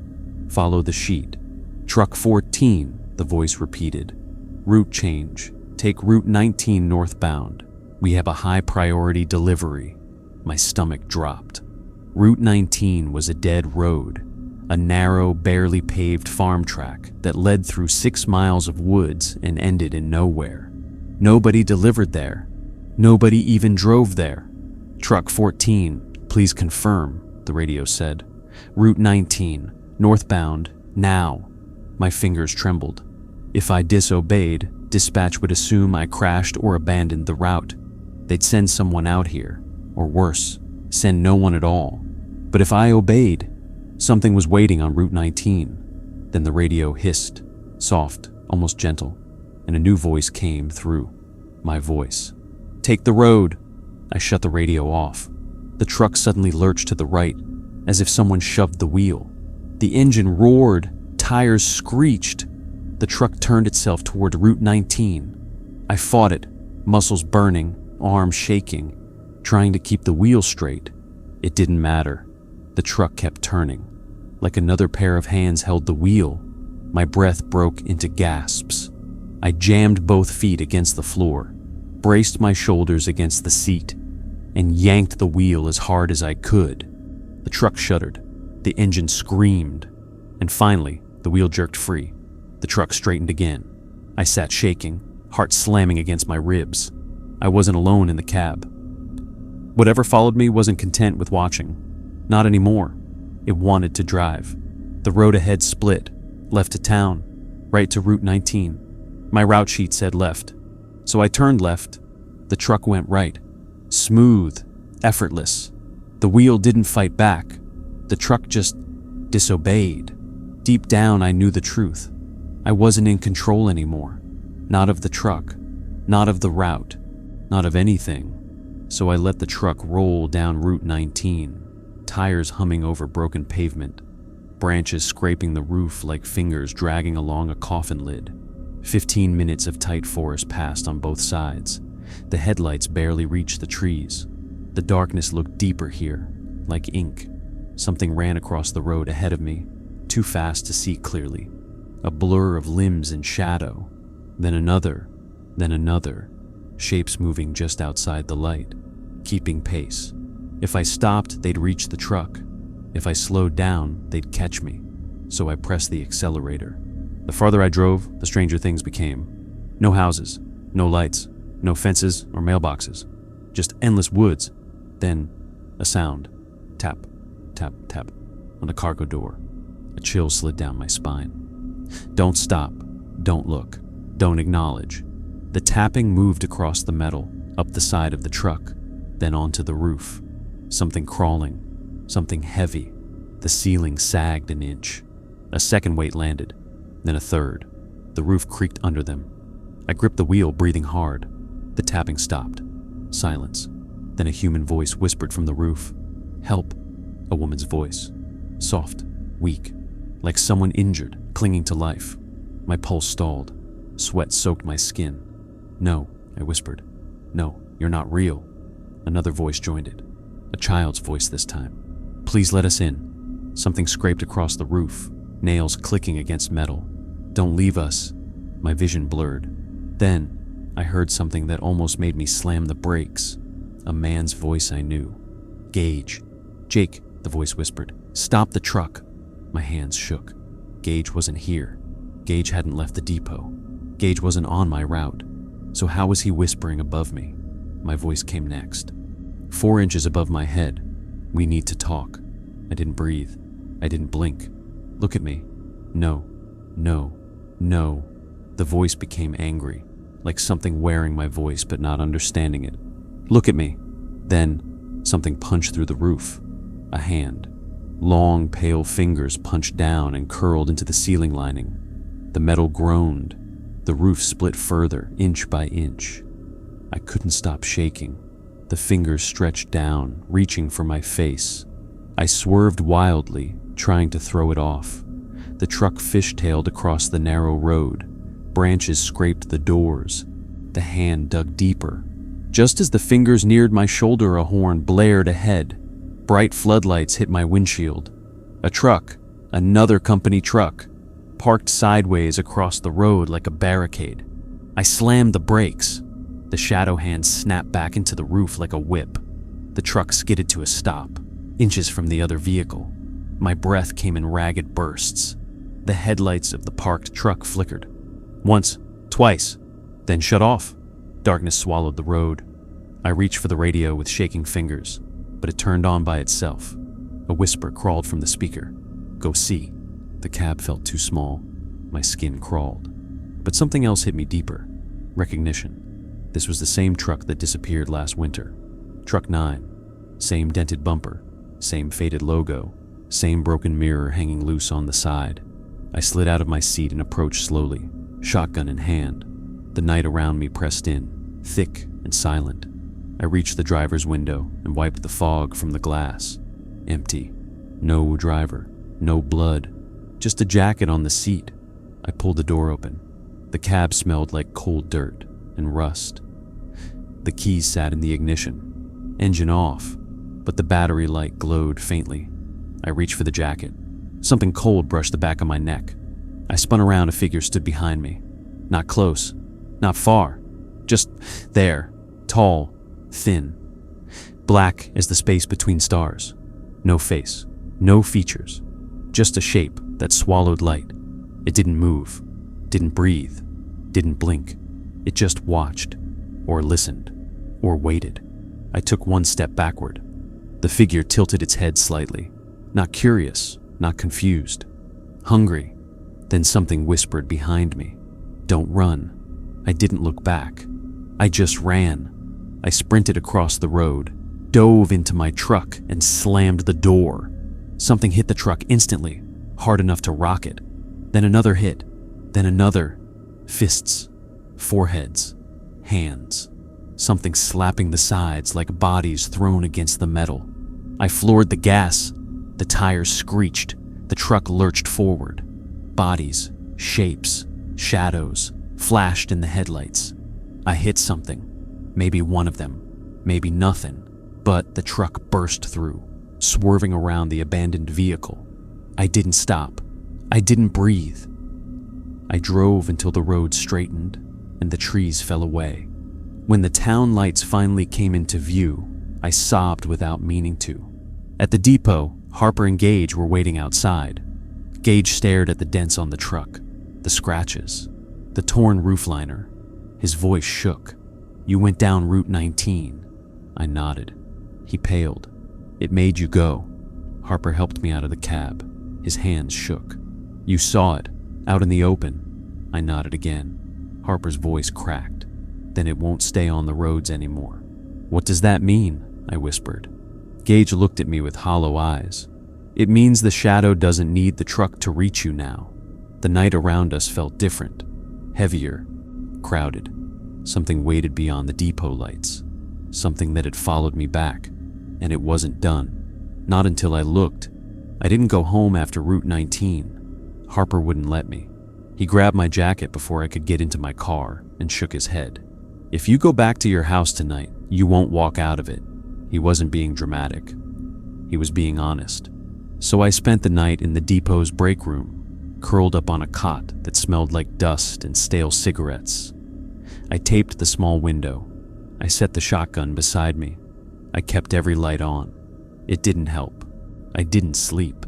Follow the sheet." "Truck 14, the voice repeated. "Route change. Take Route 19 northbound. We have a high priority delivery." My stomach dropped. Route 19 was a dead road, a narrow, barely paved farm track that led through 6 miles of woods and ended in nowhere. Nobody delivered there. Nobody even drove there. "Truck 14, please confirm," the radio said. "Route 19, northbound, now." My fingers trembled. If I disobeyed, dispatch would assume I crashed or abandoned the route. They'd send someone out here, or worse, send no one at all. But if I obeyed, something was waiting on Route 19. Then the radio hissed, soft, almost gentle, and a new voice came through. My voice. "Take the road." I shut the radio off. The truck suddenly lurched to the right, as if someone shoved the wheel. The engine roared, tires screeched. The truck turned itself toward Route 19. I fought it, muscles burning, arms shaking, trying to keep the wheel straight. It didn't matter. The truck kept turning. Like another pair of hands held the wheel. My breath broke into gasps. I jammed both feet against the floor, braced my shoulders against the seat, and yanked the wheel as hard as I could. The truck shuddered. The engine screamed. And finally, the wheel jerked free. The truck straightened again. I sat shaking, heart slamming against my ribs. I wasn't alone in the cab. Whatever followed me wasn't content with watching. Not anymore. It wanted to drive. The road ahead split, left to town, right to Route 19. My route sheet said left. So I turned left. The truck went right. Smooth, effortless. The wheel didn't fight back. The truck just disobeyed. Deep down, I knew the truth. I wasn't in control anymore. Not of the truck, not of the route, not of anything. So I let the truck roll down Route 19, tires humming over broken pavement, branches scraping the roof like fingers dragging along a coffin lid. 15 minutes of tight forest passed on both sides. The headlights barely reached the trees. The darkness looked deeper here, like ink. Something ran across the road ahead of me, too fast to see clearly. A blur of limbs and shadow. Then another, shapes moving just outside the light, keeping pace. If I stopped, they'd reach the truck. If I slowed down, they'd catch me. So I pressed the accelerator. The farther I drove, the stranger things became. No houses, no lights, no fences or mailboxes. Just endless woods. Then, a sound. Tap, tap, tap on the cargo door. A chill slid down my spine. Don't stop. Don't look. Don't acknowledge. The tapping moved across the metal, up the side of the truck, then onto the roof. Something crawling, something heavy. The ceiling sagged an inch. A second weight landed, then a third. The roof creaked under them. I gripped the wheel, breathing hard. The tapping stopped. Silence. Then a human voice whispered from the roof. "Help." A woman's voice. Soft, weak, like someone injured, clinging to life. My pulse stalled. Sweat soaked my skin. "No," I whispered. "No, you're not real." Another voice joined it. A child's voice this time. "Please let us in." Something scraped across the roof, nails clicking against metal. "Don't leave us." My vision blurred. Then, I heard something that almost made me slam the brakes. A man's voice I knew. "Gage." "Jake," the voice whispered. "Stop the truck." My hands shook. Gage wasn't here. Gage hadn't left the depot. Gage wasn't on my route. So how was he whispering above me? My voice came next. 4 inches above my head. "We need to talk." I didn't breathe. I didn't blink. "Look at me." "No, no, no." The voice became angry, like something wearing my voice but not understanding it. "Look at me." Then, something punched through the roof. A hand. Long, pale fingers punched down and curled into the ceiling lining. The metal groaned. The roof split further, inch by inch. I couldn't stop shaking. The fingers stretched down, reaching for my face. I swerved wildly, trying to throw it off. The truck fishtailed across the narrow road. Branches scraped the doors. The hand dug deeper. Just as the fingers neared my shoulder, a horn blared ahead. Bright floodlights hit my windshield. A truck, another company truck, parked sideways across the road like a barricade. I slammed the brakes. The shadow hand snapped back into the roof like a whip. The truck skidded to a stop, inches from the other vehicle. My breath came in ragged bursts. The headlights of the parked truck flickered. Once, twice, then shut off. Darkness swallowed the road. I reached for the radio with shaking fingers, but it turned on by itself. A whisper crawled from the speaker. "Go see." The cab felt too small. My skin crawled. But something else hit me deeper. Recognition. This was the same truck that disappeared last winter. Truck 9. Same dented bumper. Same faded logo. Same broken mirror hanging loose on the side. I slid out of my seat and approached slowly, shotgun in hand. The night around me pressed in, thick and silent. I reached the driver's window and wiped the fog from the glass. Empty. No driver. No blood. Just a jacket on the seat. I pulled the door open. The cab smelled like cold dirt and rust. The keys sat in the ignition. Engine off, but the battery light glowed faintly. I reached for the jacket. Something cold brushed the back of my neck. I spun around. A figure stood behind me. Not close. Not far. Just there. Tall. Thin. Black as the space between stars. No face. No features. Just a shape that swallowed light. It didn't move. Didn't breathe. Didn't blink. It just watched. Or listened. Or waited. I took one step backward. The figure tilted its head slightly. Not curious. Not confused. Hungry. Then something whispered behind me. "Don't run." I didn't look back. I just ran. I sprinted across the road, dove into my truck, and slammed the door. Something hit the truck instantly, hard enough to rock it. Then another hit. Then another. Fists. Foreheads. Hands. Something slapping the sides like bodies thrown against the metal. I floored the gas. The tires screeched. The truck lurched forward. Bodies, shapes, shadows flashed in the headlights. I hit something. Maybe one of them. Maybe nothing. But the truck burst through, swerving around the abandoned vehicle. I didn't stop. I didn't breathe. I drove until the road straightened and the trees fell away. When the town lights finally came into view, I sobbed without meaning to. At the depot, Harper and Gage were waiting outside. Gage stared at the dents on the truck, the scratches, the torn roofliner. His voice shook. "You went down Route 19. I nodded. He paled. "It made you go." Harper helped me out of the cab. His hands shook. "You saw it, out in the open." I nodded again. Harper's voice cracked. "Then it won't stay on the roads anymore." "What does that mean?" I whispered. Gage looked at me with hollow eyes. "It means the shadow doesn't need the truck to reach you now." The night around us felt different, heavier, crowded. Something waited beyond the depot lights. Something that had followed me back, and it wasn't done. Not until I looked. I didn't go home after Route 19. Harper wouldn't let me. He grabbed my jacket before I could get into my car and shook his head. "If you go back to your house tonight, you won't walk out of it." He wasn't being dramatic. He was being honest. So I spent the night in the depot's break room, curled up on a cot that smelled like dust and stale cigarettes. I taped the small window. I set the shotgun beside me. I kept every light on. It didn't help. I didn't sleep.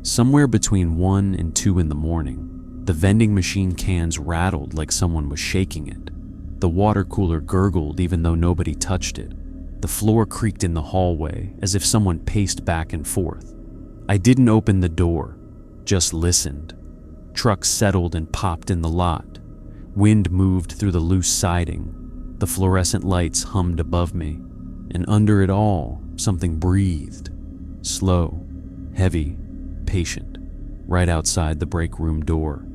Somewhere between 1 and 2 in the morning, the vending machine cans rattled like someone was shaking it. The water cooler gurgled even though nobody touched it. The floor creaked in the hallway as if someone paced back and forth. I didn't open the door, just listened. Trucks settled and popped in the lot. Wind moved through the loose siding. The fluorescent lights hummed above me, and under it all, something breathed. Slow, heavy, patient, right outside the break room door.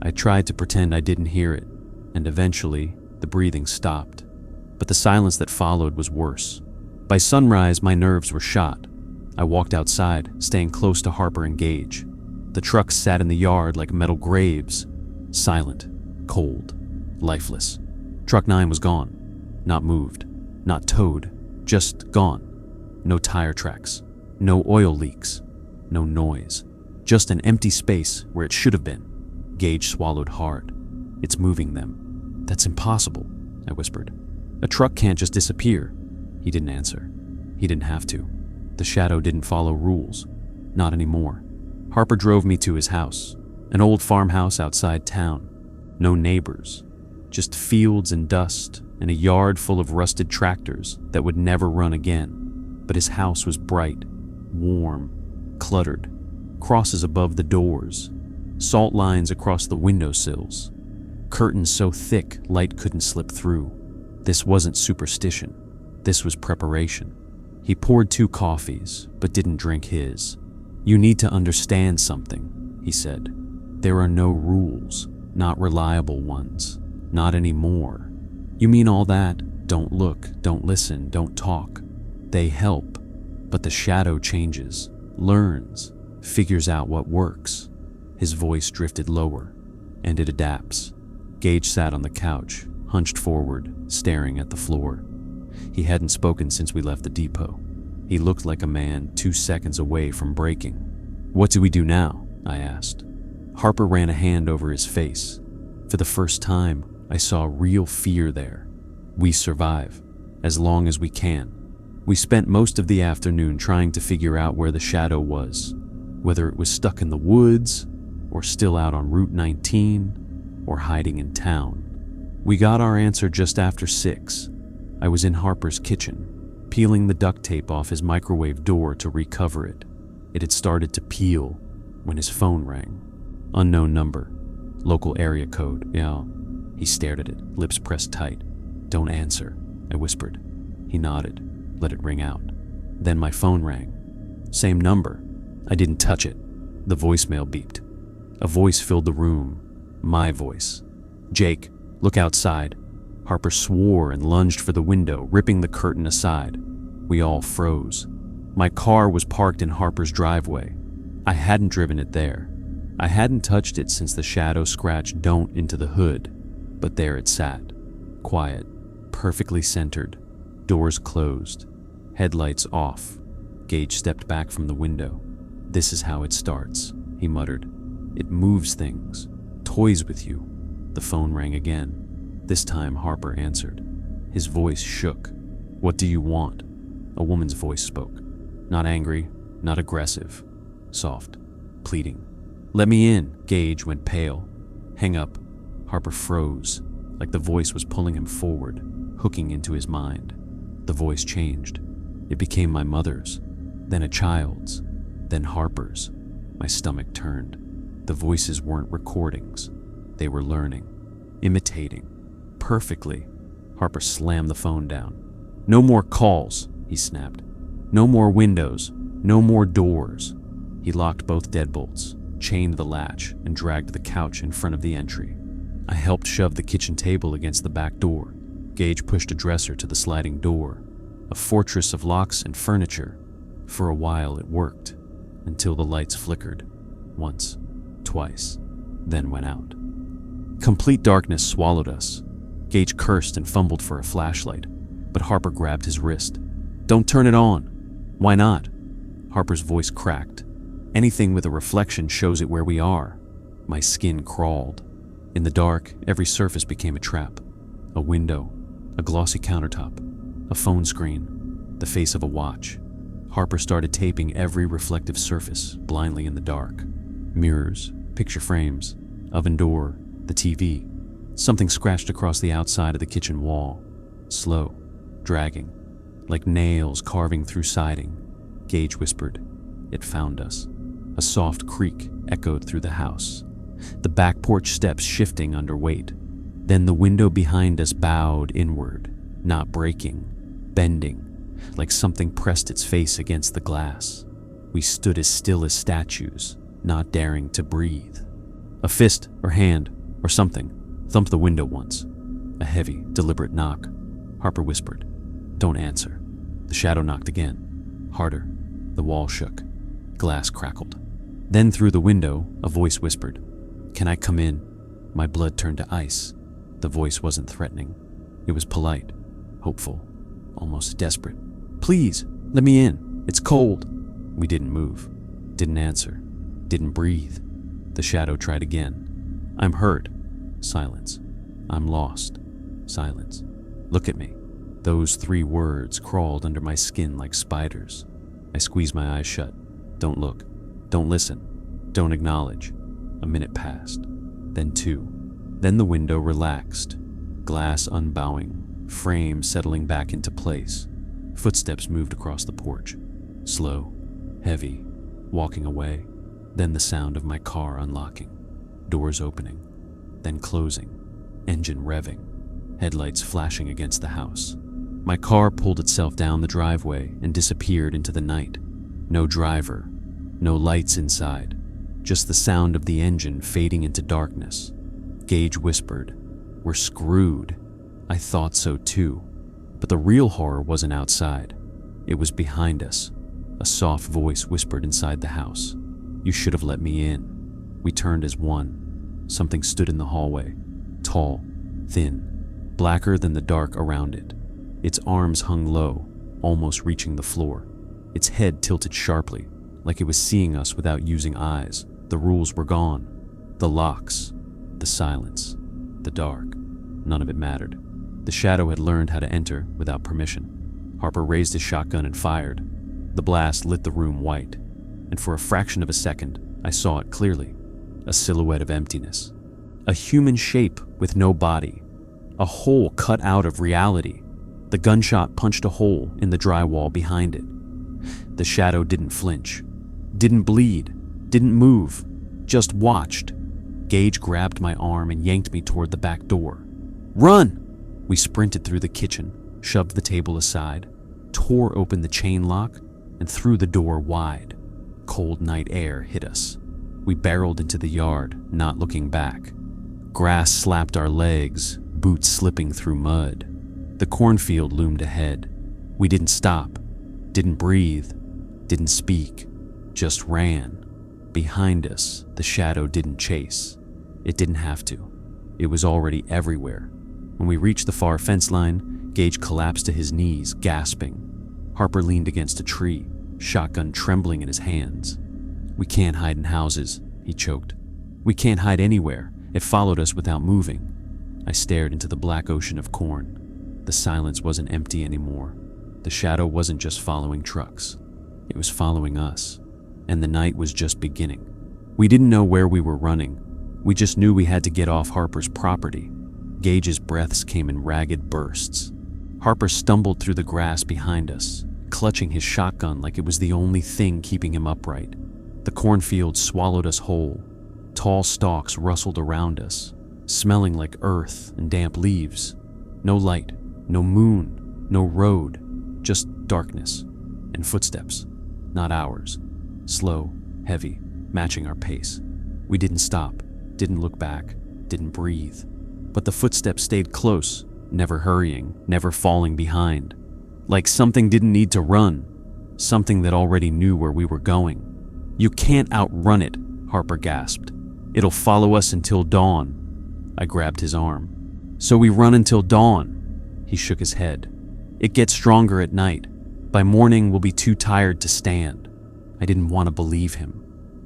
I tried to pretend I didn't hear it, and eventually, the breathing stopped. But the silence that followed was worse. By sunrise, my nerves were shot. I walked outside, staying close to Harper and Gage. The trucks sat in the yard like metal graves, silent, cold, lifeless. Truck 9 was gone. Not moved, not towed, just gone. No tire tracks, no oil leaks, no noise. Just an empty space where it should have been. Gage swallowed hard. "It's moving them." "That's impossible," I whispered. "A truck can't just disappear." He didn't answer. He didn't have to. The shadow didn't follow rules. Not anymore. Harper drove me to his house, an old farmhouse outside town. No neighbors, just fields and dust and a yard full of rusted tractors that would never run again. But his house was bright, warm, cluttered. Crosses above the doors, salt lines across the windowsills, curtains so thick light couldn't slip through. This wasn't superstition. This was preparation. He poured 2 coffees, but didn't drink his. "You need to understand something," he said. "There are no rules, not reliable ones. Not anymore." "You mean all that? Don't look, don't listen, don't talk. They help, but the shadow changes, learns, figures out what works." His voice drifted lower, and it adapts. Gage sat on the couch, hunched forward, staring at the floor. He hadn't spoken since we left the depot. He looked like a man 2 seconds away from breaking. "What do we do now?" I asked. Harper ran a hand over his face. For the first time, I saw real fear there. "We survive, as long as we can." We spent most of the afternoon trying to figure out where the shadow was, whether it was stuck in the woods, or still out on Route 19, or hiding in town. We got our answer just after 6. I was in Harper's kitchen, peeling the duct tape off his microwave door to recover it. It had started to peel when his phone rang. Unknown number, local area code. "Yeah." He stared at it, lips pressed tight. "Don't answer," I whispered. He nodded, let it ring out. Then my phone rang. Same number. I didn't touch it. The voicemail beeped. A voice filled the room. My voice. "Jake, look outside." Harper swore and lunged for the window, ripping the curtain aside. We all froze. My car was parked in Harper's driveway. I hadn't driven it there. I hadn't touched it since the shadow scratched "Don't" into the hood. But there it sat. Quiet, perfectly centered. Doors closed. Headlights off. Gage stepped back from the window. "This is how it starts," he muttered. "It moves things, toys with you." The phone rang again. This time Harper answered. His voice shook. "What do you want?" A woman's voice spoke. Not angry, not aggressive. Soft, pleading. "Let me in." Gage went pale. "Hang up." Harper froze, like the voice was pulling him forward, hooking into his mind. The voice changed. It became my mother's, then a child's, then Harper's. My stomach turned. The voices weren't recordings. They were learning, imitating, perfectly. Harper slammed the phone down. "No more calls," he snapped. "No more windows, no more doors." He locked both deadbolts, chained the latch, and dragged the couch in front of the entry. I helped shove the kitchen table against the back door. Gage pushed a dresser to the sliding door, a fortress of locks and furniture. For a while it worked, until the lights flickered. Once, twice, then went out. Complete darkness swallowed us. Gage cursed and fumbled for a flashlight, but Harper grabbed his wrist. "Don't turn it on." "Why not?" Harper's voice cracked. "Anything with a reflection shows it where we are." My skin crawled. In the dark, every surface became a trap. A window, a glossy countertop, a phone screen, the face of a watch. Harper started taping every reflective surface blindly in the dark. Mirrors, picture frames, oven door, the TV. Something scratched across the outside of the kitchen wall. Slow, dragging, like nails carving through siding. Gage whispered, "It found us." A soft creak echoed through the house, the back porch steps shifting under weight. Then the window behind us bowed inward, not breaking, bending, like something pressed its face against the glass. We stood as still as statues, not daring to breathe. A fist or hand or something thumped the window once. A heavy, deliberate knock. Harper whispered, "Don't answer." The shadow knocked again. Harder. The wall shook. Glass crackled. Then through the window, a voice whispered, "Can I come in?" My blood turned to ice. The voice wasn't threatening. It was polite, hopeful, almost desperate. "Please, let me in. It's cold." We didn't move, didn't answer, didn't breathe. The shadow tried again. "I'm hurt." Silence. "I'm lost." Silence. "Look at me." Those 3 words crawled under my skin like spiders. I squeezed my eyes shut. "Don't look. Don't listen. Don't acknowledge." A minute passed. Then 2. Then the window relaxed. Glass unbowing. Frame settling back into place. Footsteps moved across the porch. Slow. Heavy. Walking away. Then the sound of my car unlocking. Doors opening. Then closing. Engine revving. Headlights flashing against the house. My car pulled itself down the driveway and disappeared into the night. No driver. No lights inside. Just the sound of the engine fading into darkness. Gage whispered, "We're screwed." I thought so too. But the real horror wasn't outside. It was behind us. A soft voice whispered inside the house, "You should have let me in." We turned as one. Something stood in the hallway. Tall, thin, blacker than the dark around it. Its arms hung low, almost reaching the floor. Its head tilted sharply, like it was seeing us without using eyes. The rules were gone. The locks, the silence, the dark. None of it mattered. The shadow had learned how to enter without permission. Harper raised his shotgun and fired. The blast lit the room white, and for a fraction of a second, I saw it clearly. A silhouette of emptiness. A human shape with no body. A hole cut out of reality. The gunshot punched a hole in the drywall behind it. The shadow didn't flinch, didn't bleed, didn't move, just watched. Gage grabbed my arm and yanked me toward the back door. "Run!" We sprinted through the kitchen, shoved the table aside, tore open the chain lock, and threw the door wide. Cold night air hit us. We barreled into the yard, not looking back. Grass slapped our legs, boots slipping through mud. The cornfield loomed ahead. We didn't stop, didn't breathe, didn't speak, just ran. Behind us, the shadow didn't chase. It didn't have to. It was already everywhere. When we reached the far fence line, Gage collapsed to his knees, gasping. Harper leaned against a tree, shotgun trembling in his hands. "We can't hide in houses," he choked. "We can't hide anywhere. It followed us without moving." I stared into the black ocean of corn. The silence wasn't empty anymore. The shadow wasn't just following trucks. It was following us. And the night was just beginning. We didn't know where we were running. We just knew we had to get off Harper's property. Gage's breaths came in ragged bursts. Harper stumbled through the grass behind us, clutching his shotgun like it was the only thing keeping him upright. The cornfield swallowed us whole. Tall stalks rustled around us, smelling like earth and damp leaves. No light, no moon, no road, just darkness and footsteps, not ours. Slow, heavy, matching our pace. We didn't stop, didn't look back, didn't breathe. But the footsteps stayed close, never hurrying, never falling behind. Like something didn't need to run, something that already knew where we were going. "You can't outrun it," Harper gasped. "It'll follow us until dawn." I grabbed his arm. So we run until dawn. He shook his head. It gets stronger at night. By morning, we'll be too tired to stand. I didn't want to believe him.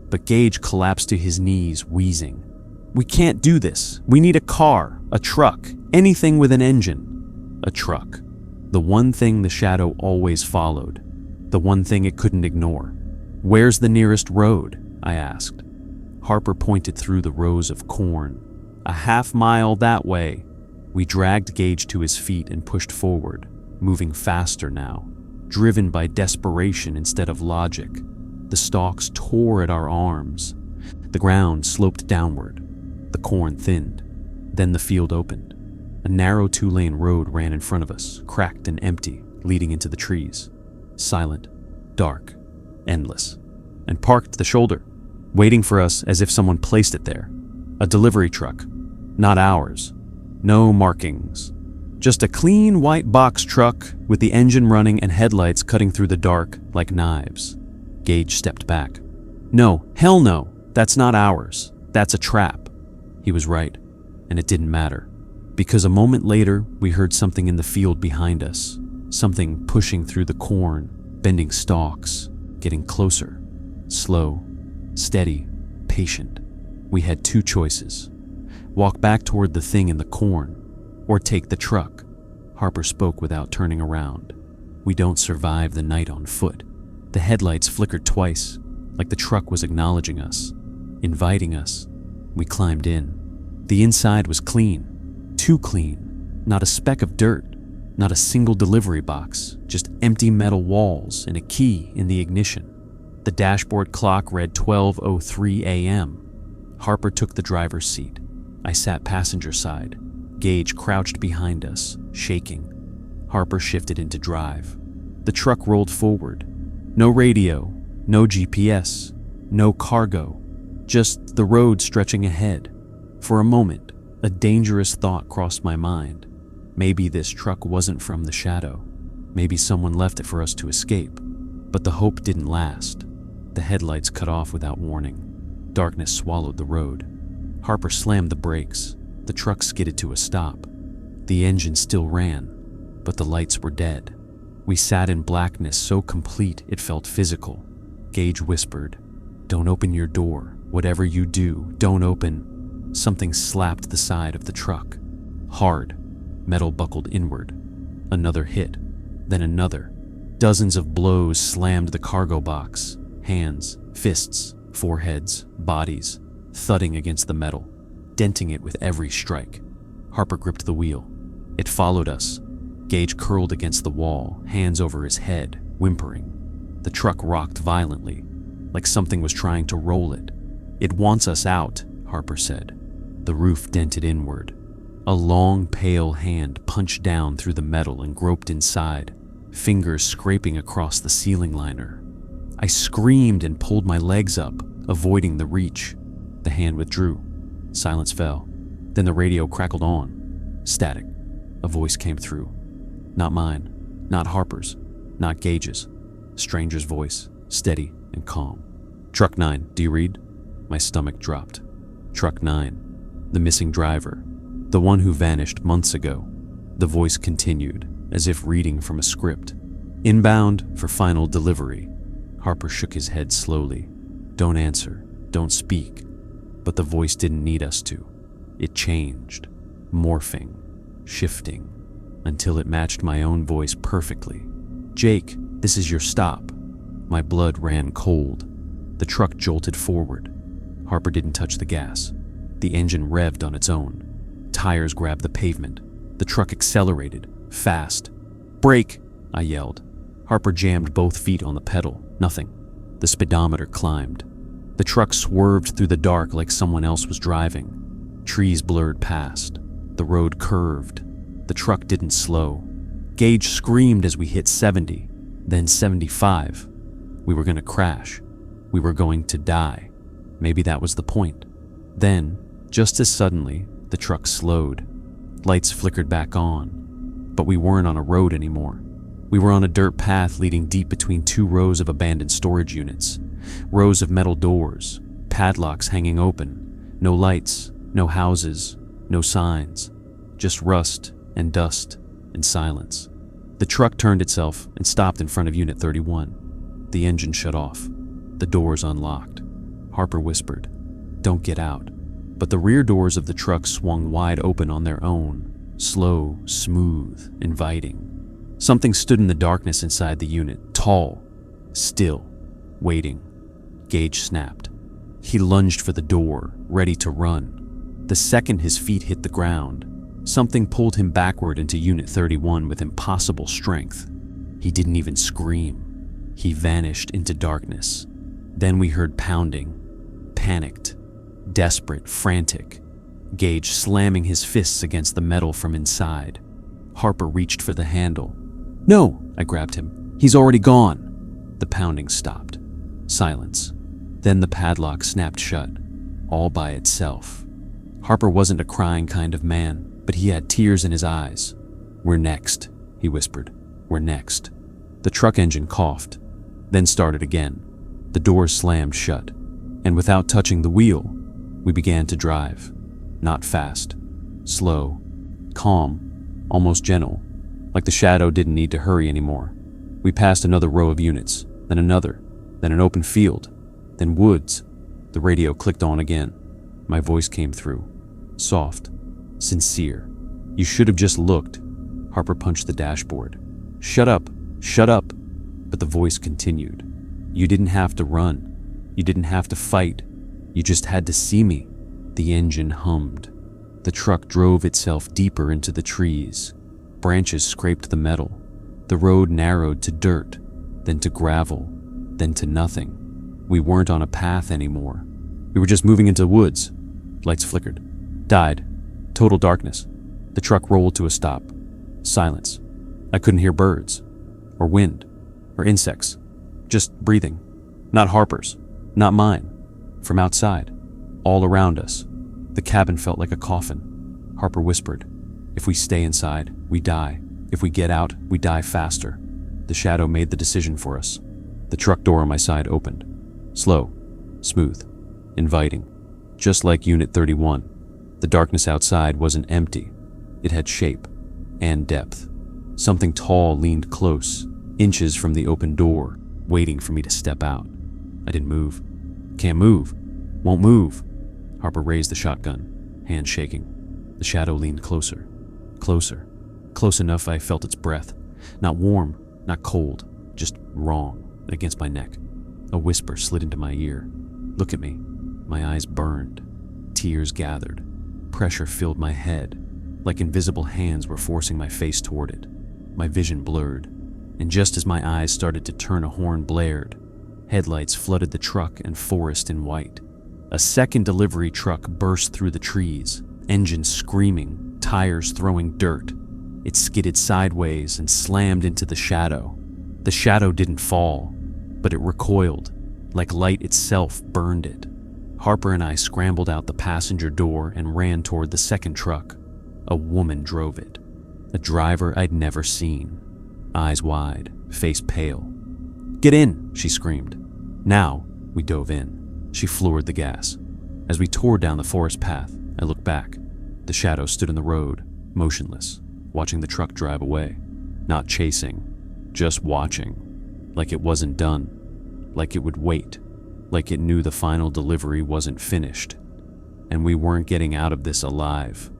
But Gage collapsed to his knees, wheezing. We can't do this. We need a car, a truck, anything with an engine. A truck. The one thing the shadow always followed. The one thing it couldn't ignore. Where's the nearest road? I asked. Harper pointed through the rows of corn. A half-mile that way. We dragged Gage to his feet and pushed forward, moving faster now, driven by desperation instead of logic. The stalks tore at our arms. The ground sloped downward. The corn thinned. Then the field opened. A narrow 2-lane road ran in front of us, cracked and empty, leading into the trees. Silent, dark, endless. And parked at the shoulder, waiting for us as if someone placed it there. A delivery truck. Not ours. No markings. Just a clean white box truck with the engine running and headlights cutting through the dark like knives. Gage stepped back. No, hell no. That's not ours. That's a trap. He was right, and it didn't matter. Because a moment later, we heard something in the field behind us. Something pushing through the corn, bending stalks, getting closer. Slow, steady, patient. We had two choices. Walk back toward the thing in the corn, or take the truck. Harper spoke without turning around. We don't survive the night on foot. The headlights flickered twice, like the truck was acknowledging us, inviting us. We climbed in. The inside was clean, too clean. Not a speck of dirt, not a single delivery box, just empty metal walls and a key in the ignition. The dashboard clock read 12:03 a.m. Harper took the driver's seat. I sat passenger side. Gage crouched behind us, shaking. Harper shifted into drive. The truck rolled forward. No radio, no GPS, no cargo, just the road stretching ahead. For a moment, a dangerous thought crossed my mind. Maybe this truck wasn't from the shadow. Maybe someone left it for us to escape. But the hope didn't last. The headlights cut off without warning. Darkness swallowed the road. Harper slammed the brakes. The truck skidded to a stop. The engine still ran, but the lights were dead. We sat in blackness so complete it felt physical. Gage whispered, "Don't open your door. Whatever you do, don't open." Something slapped the side of the truck. Hard. Metal buckled inward. Another hit. Then another. Dozens of blows slammed the cargo box. Hands, fists, foreheads, bodies, thudding against the metal, denting it with every strike. Harper gripped the wheel. It followed us. Gage curled against the wall, hands over his head, whimpering. The truck rocked violently, like something was trying to roll it. "It wants us out," Harper said. The roof dented inward. A long, pale hand punched down through the metal and groped inside, fingers scraping across the ceiling liner. I screamed and pulled my legs up, avoiding the reach. The hand withdrew. Silence fell. Then the radio crackled on. Static. A voice came through. Not mine, not Harper's, not Gage's. Stranger's voice, steady and calm. "Truck 9, do you read?" My stomach dropped. Truck 9. The missing driver. The one who vanished months ago. The voice continued, as if reading from a script. "Inbound for final delivery." Harper shook his head slowly. "Don't answer, don't speak." But the voice didn't need us to. It changed, morphing, shifting, until it matched my own voice perfectly. "Jake, this is your stop." My blood ran cold. The truck jolted forward. Harper didn't touch the gas. The engine revved on its own. Tires grabbed the pavement. The truck accelerated, fast. "Brake!" I yelled. Harper jammed both feet on the pedal. Nothing. The speedometer climbed. The truck swerved through the dark like someone else was driving. Trees blurred past. The road curved. The truck didn't slow. Gage screamed as we hit 70, then 75. We were going to crash. We were going to die. Maybe that was the point. Then, just as suddenly, the truck slowed. Lights flickered back on. But we weren't on a road anymore. We were on a dirt path leading deep between two rows of abandoned storage units. Rows of metal doors, padlocks hanging open. No lights, no houses, No signs, just rust and dust and silence. The truck turned itself and stopped in front of Unit 31. The engine shut off. The doors unlocked. Harper whispered, "Don't get out." But the rear doors of the truck swung wide open on their own, slow, smooth, inviting. Something stood in the darkness inside the unit, tall, still, waiting. Gage snapped. He lunged for the door, ready to run. The second his feet hit the ground, something pulled him backward into Unit 31 with impossible strength. He didn't even scream. He vanished into darkness. Then we heard pounding, panicked, desperate, frantic. Gage slamming his fists against the metal from inside. Harper reached for the handle. "No!" I grabbed him. "He's already gone!" The pounding stopped. Silence. Then the padlock snapped shut, all by itself. Harper wasn't a crying kind of man, but he had tears in his eyes. "We're next," he whispered. "We're next." The truck engine coughed, then started again. The doors slammed shut, and without touching the wheel, we began to drive. Not fast, slow, calm, almost gentle, like the shadow didn't need to hurry anymore. We passed another row of units, then another, then an open field, then woods. The radio clicked on again. My voice came through, soft, sincere. "You should have just looked." Harper punched the dashboard. "Shut up, shut up." But the voice continued. "You didn't have to run. You didn't have to fight. You just had to see me." The engine hummed. The truck drove itself deeper into the trees. Branches scraped the metal. The road narrowed to dirt, then to gravel, then to nothing. We weren't on a path anymore. We were just moving into woods. Lights flickered, died. Total darkness. The truck rolled to a stop. Silence. I couldn't hear birds, or wind, or insects. Just breathing. Not Harper's, not mine. From outside, all around us. The cabin felt like a coffin. Harper whispered, "If we stay inside, we die. If we get out, we die faster." The shadow made the decision for us. The truck door on my side opened. Slow, smooth, inviting. Just like Unit 31, the darkness outside wasn't empty. It had shape and depth. Something tall leaned close, inches from the open door, waiting for me to step out. I didn't move. "Can't move. Won't move." Harper raised the shotgun, hand shaking. The shadow leaned closer, closer, close enough I felt its breath. Not warm, not cold, just wrong, against my neck. A whisper slid into my ear. "Look at me." My eyes burned. Tears gathered. Pressure filled my head, like invisible hands were forcing my face toward it. My vision blurred, and just as my eyes started to turn, a horn blared. Headlights flooded the truck and forest in white. A second delivery truck burst through the trees, engine screaming, tires throwing dirt. It skidded sideways and slammed into the shadow. The shadow didn't fall, but it recoiled, like light itself burned it. Harper and I scrambled out the passenger door and ran toward the second truck. A woman drove it, a driver I'd never seen. Eyes wide, face pale. "Get in," she screamed. Now, we dove in. She floored the gas. As we tore down the forest path, I looked back. The shadow stood in the road, motionless, watching the truck drive away. Not chasing, just watching. Like it wasn't done. Like it would wait. Like it knew the final delivery wasn't finished. And we weren't getting out of this alive.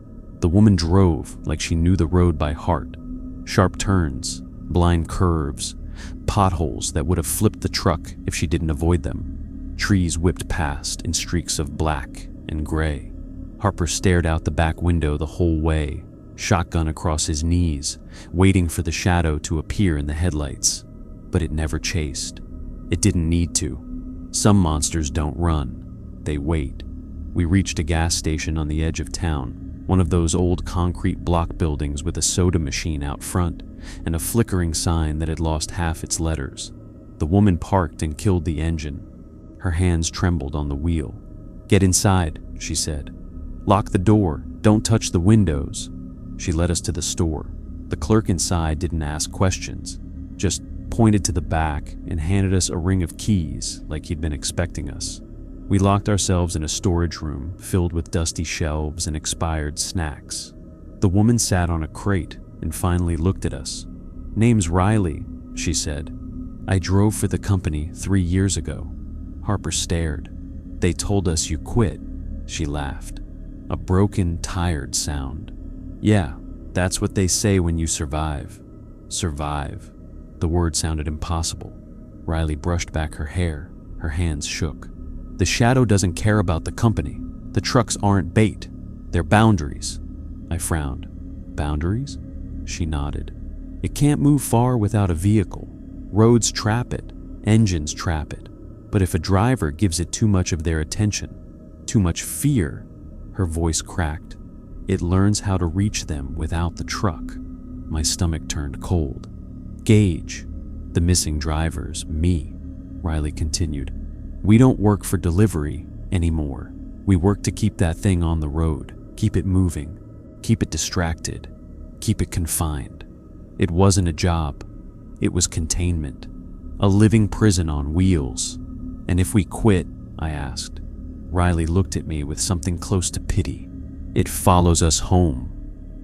The woman drove like she knew the road by heart. Sharp turns, blind curves, potholes that would have flipped the truck if she didn't avoid them. Trees whipped past in streaks of black and gray. Harper stared out the back window the whole way, shotgun across his knees, waiting for the shadow to appear in the headlights. But it never chased. It didn't need to. Some monsters don't run. They wait. We reached a gas station on the edge of town, one of those old concrete block buildings with a soda machine out front and a flickering sign that had lost half its letters. The woman parked and killed the engine. Her hands trembled on the wheel. "Get inside," she said. "Lock the door. Don't touch the windows." She led us to the store. The clerk inside didn't ask questions, just pointed to the back and handed us a ring of keys like he'd been expecting us. We locked ourselves in a storage room filled with dusty shelves and expired snacks. The woman sat on a crate and finally looked at us. "Name's Riley," she said. "I drove for the company 3 years ago." Harper stared. "They told us you quit," she laughed. A broken, tired sound. "Yeah, that's what they say when you survive." Survive. The word sounded impossible. Riley brushed back her hair. Her hands shook. "The shadow doesn't care about the company. The trucks aren't bait. They're boundaries." I frowned. "Boundaries?" She nodded. "It can't move far without a vehicle. Roads trap it. Engines trap it. But if a driver gives it too much of their attention, too much fear," her voice cracked, "it learns how to reach them without the truck." My stomach turned cold. "Gage, the missing drivers, me," Riley continued. "We don't work for delivery anymore. We work to keep that thing on the road, keep it moving, keep it distracted, keep it confined. It wasn't a job. It was containment. A living prison on wheels. And if we quit," I asked. Riley looked at me with something close to pity. "It follows us home."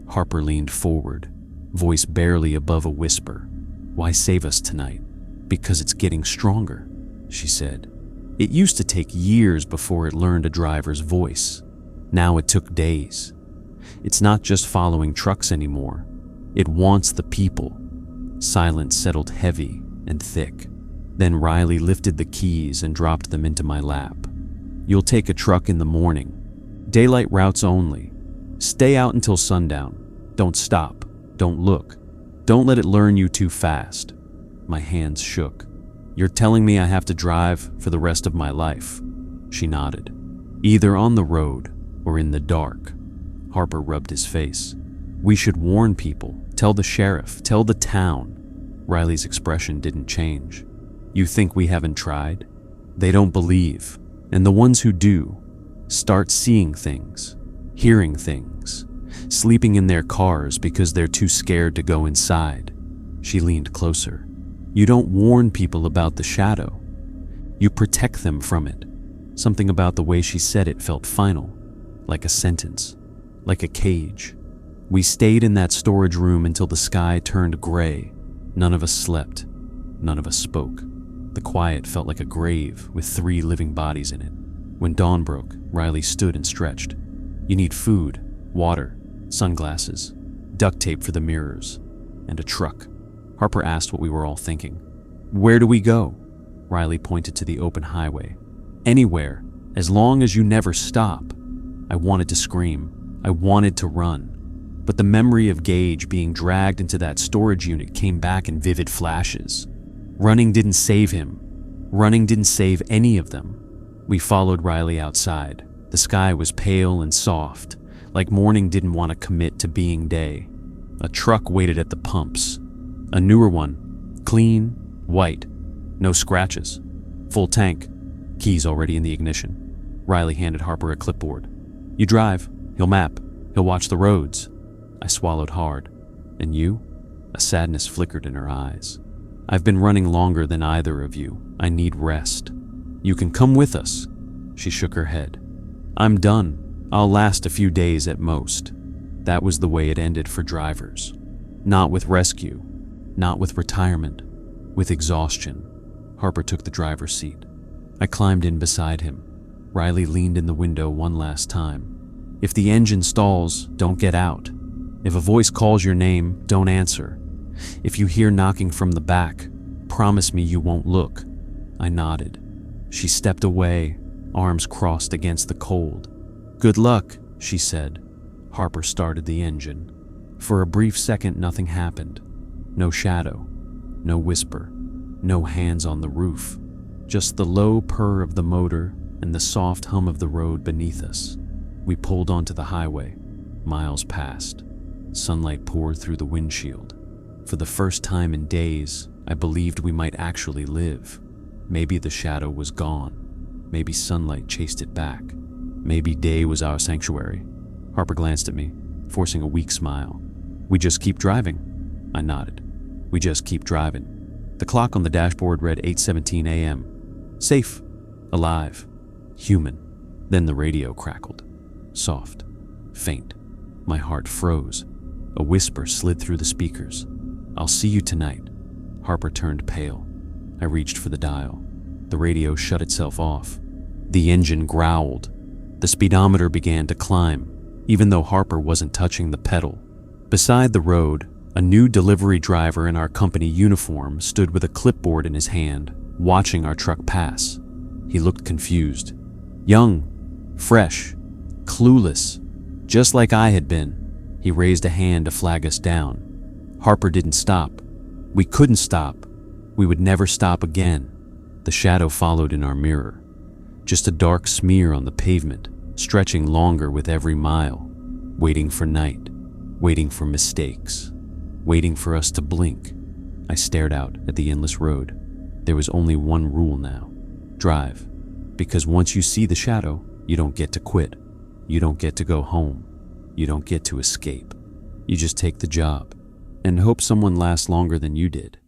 Harper leaned forward, voice barely above a whisper. "Why save us tonight?" "Because it's getting stronger," she said. "It used to take years before it learned a driver's voice. Now it took days. It's not just following trucks anymore. It wants the people." Silence settled heavy and thick. Then Riley lifted the keys and dropped them into my lap. "You'll take a truck in the morning. Daylight routes only. Stay out until sundown. Don't stop. Don't look. Don't let it learn you too fast." My hands shook. "You're telling me I have to drive for the rest of my life?" She nodded. "Either on the road or in the dark." Harper rubbed his face. "We should warn people. Tell the sheriff. Tell the town." Riley's expression didn't change. "You think we haven't tried?" "They don't believe. And the ones who do start seeing things, hearing things, sleeping in their cars because they're too scared to go inside." She leaned closer. "You don't warn people about the shadow. You protect them from it." Something about the way she said it felt final, like a sentence, like a cage. We stayed in that storage room until the sky turned gray. None of us slept. None of us spoke. The quiet felt like a grave with 3 living bodies in it. When dawn broke, Riley stood and stretched. "You need food, water, sunglasses, duct tape for the mirrors, and a truck." Harper asked what we were all thinking. "Where do we go?" Riley pointed to the open highway. "Anywhere, as long as you never stop." I wanted to scream. I wanted to run. But the memory of Gage being dragged into that storage unit came back in vivid flashes. Running didn't save him. Running didn't save any of them. We followed Riley outside. The sky was pale and soft, like morning didn't want to commit to being day. A truck waited at the pumps. A newer one, clean, white, no scratches, full tank, keys already in the ignition. Riley handed Harper a clipboard. "You drive, he'll map, he'll watch the roads." I swallowed hard. "And you?" A sadness flickered in her eyes. "I've been running longer than either of you. I need rest." "You can come with us." She shook her head. "I'm done. I'll last a few days at most." That was the way it ended for drivers. Not with rescue, not with retirement, with exhaustion. Harper took the driver's seat. I climbed in beside him. Riley leaned in the window one last time. "If the engine stalls, don't get out. If a voice calls your name, don't answer. If you hear knocking from the back, promise me you won't look." I nodded. She stepped away, arms crossed against the cold. "Good luck," she said. Harper started the engine. For a brief second, nothing happened. No shadow, no whisper, no hands on the roof. Just the low purr of the motor and the soft hum of the road beneath us. We pulled onto the highway. Miles passed. Sunlight poured through the windshield. For the first time in days, I believed we might actually live. Maybe the shadow was gone. Maybe sunlight chased it back. Maybe day was our sanctuary. Harper glanced at me, forcing a weak smile. "We just keep driving." I nodded. "We just keep driving." The clock on the dashboard read 8:17 a.m. Safe. Alive. Human. Then the radio crackled. Soft. Faint. My heart froze. A whisper slid through the speakers. "I'll see you tonight." Harper turned pale. I reached for the dial. The radio shut itself off. The engine growled. The speedometer began to climb, even though Harper wasn't touching the pedal. Beside the road, a new delivery driver in our company uniform stood with a clipboard in his hand, watching our truck pass. He looked confused. Young, fresh, clueless, just like I had been. He raised a hand to flag us down. Harper didn't stop. We couldn't stop. We would never stop again. The shadow followed in our mirror. Just a dark smear on the pavement, stretching longer with every mile, waiting for night, waiting for mistakes, waiting for us to blink. I stared out at the endless road. There was only one rule now. Drive. Because once you see the shadow, you don't get to quit. You don't get to go home. You don't get to escape. You just take the job and hope someone lasts longer than you did.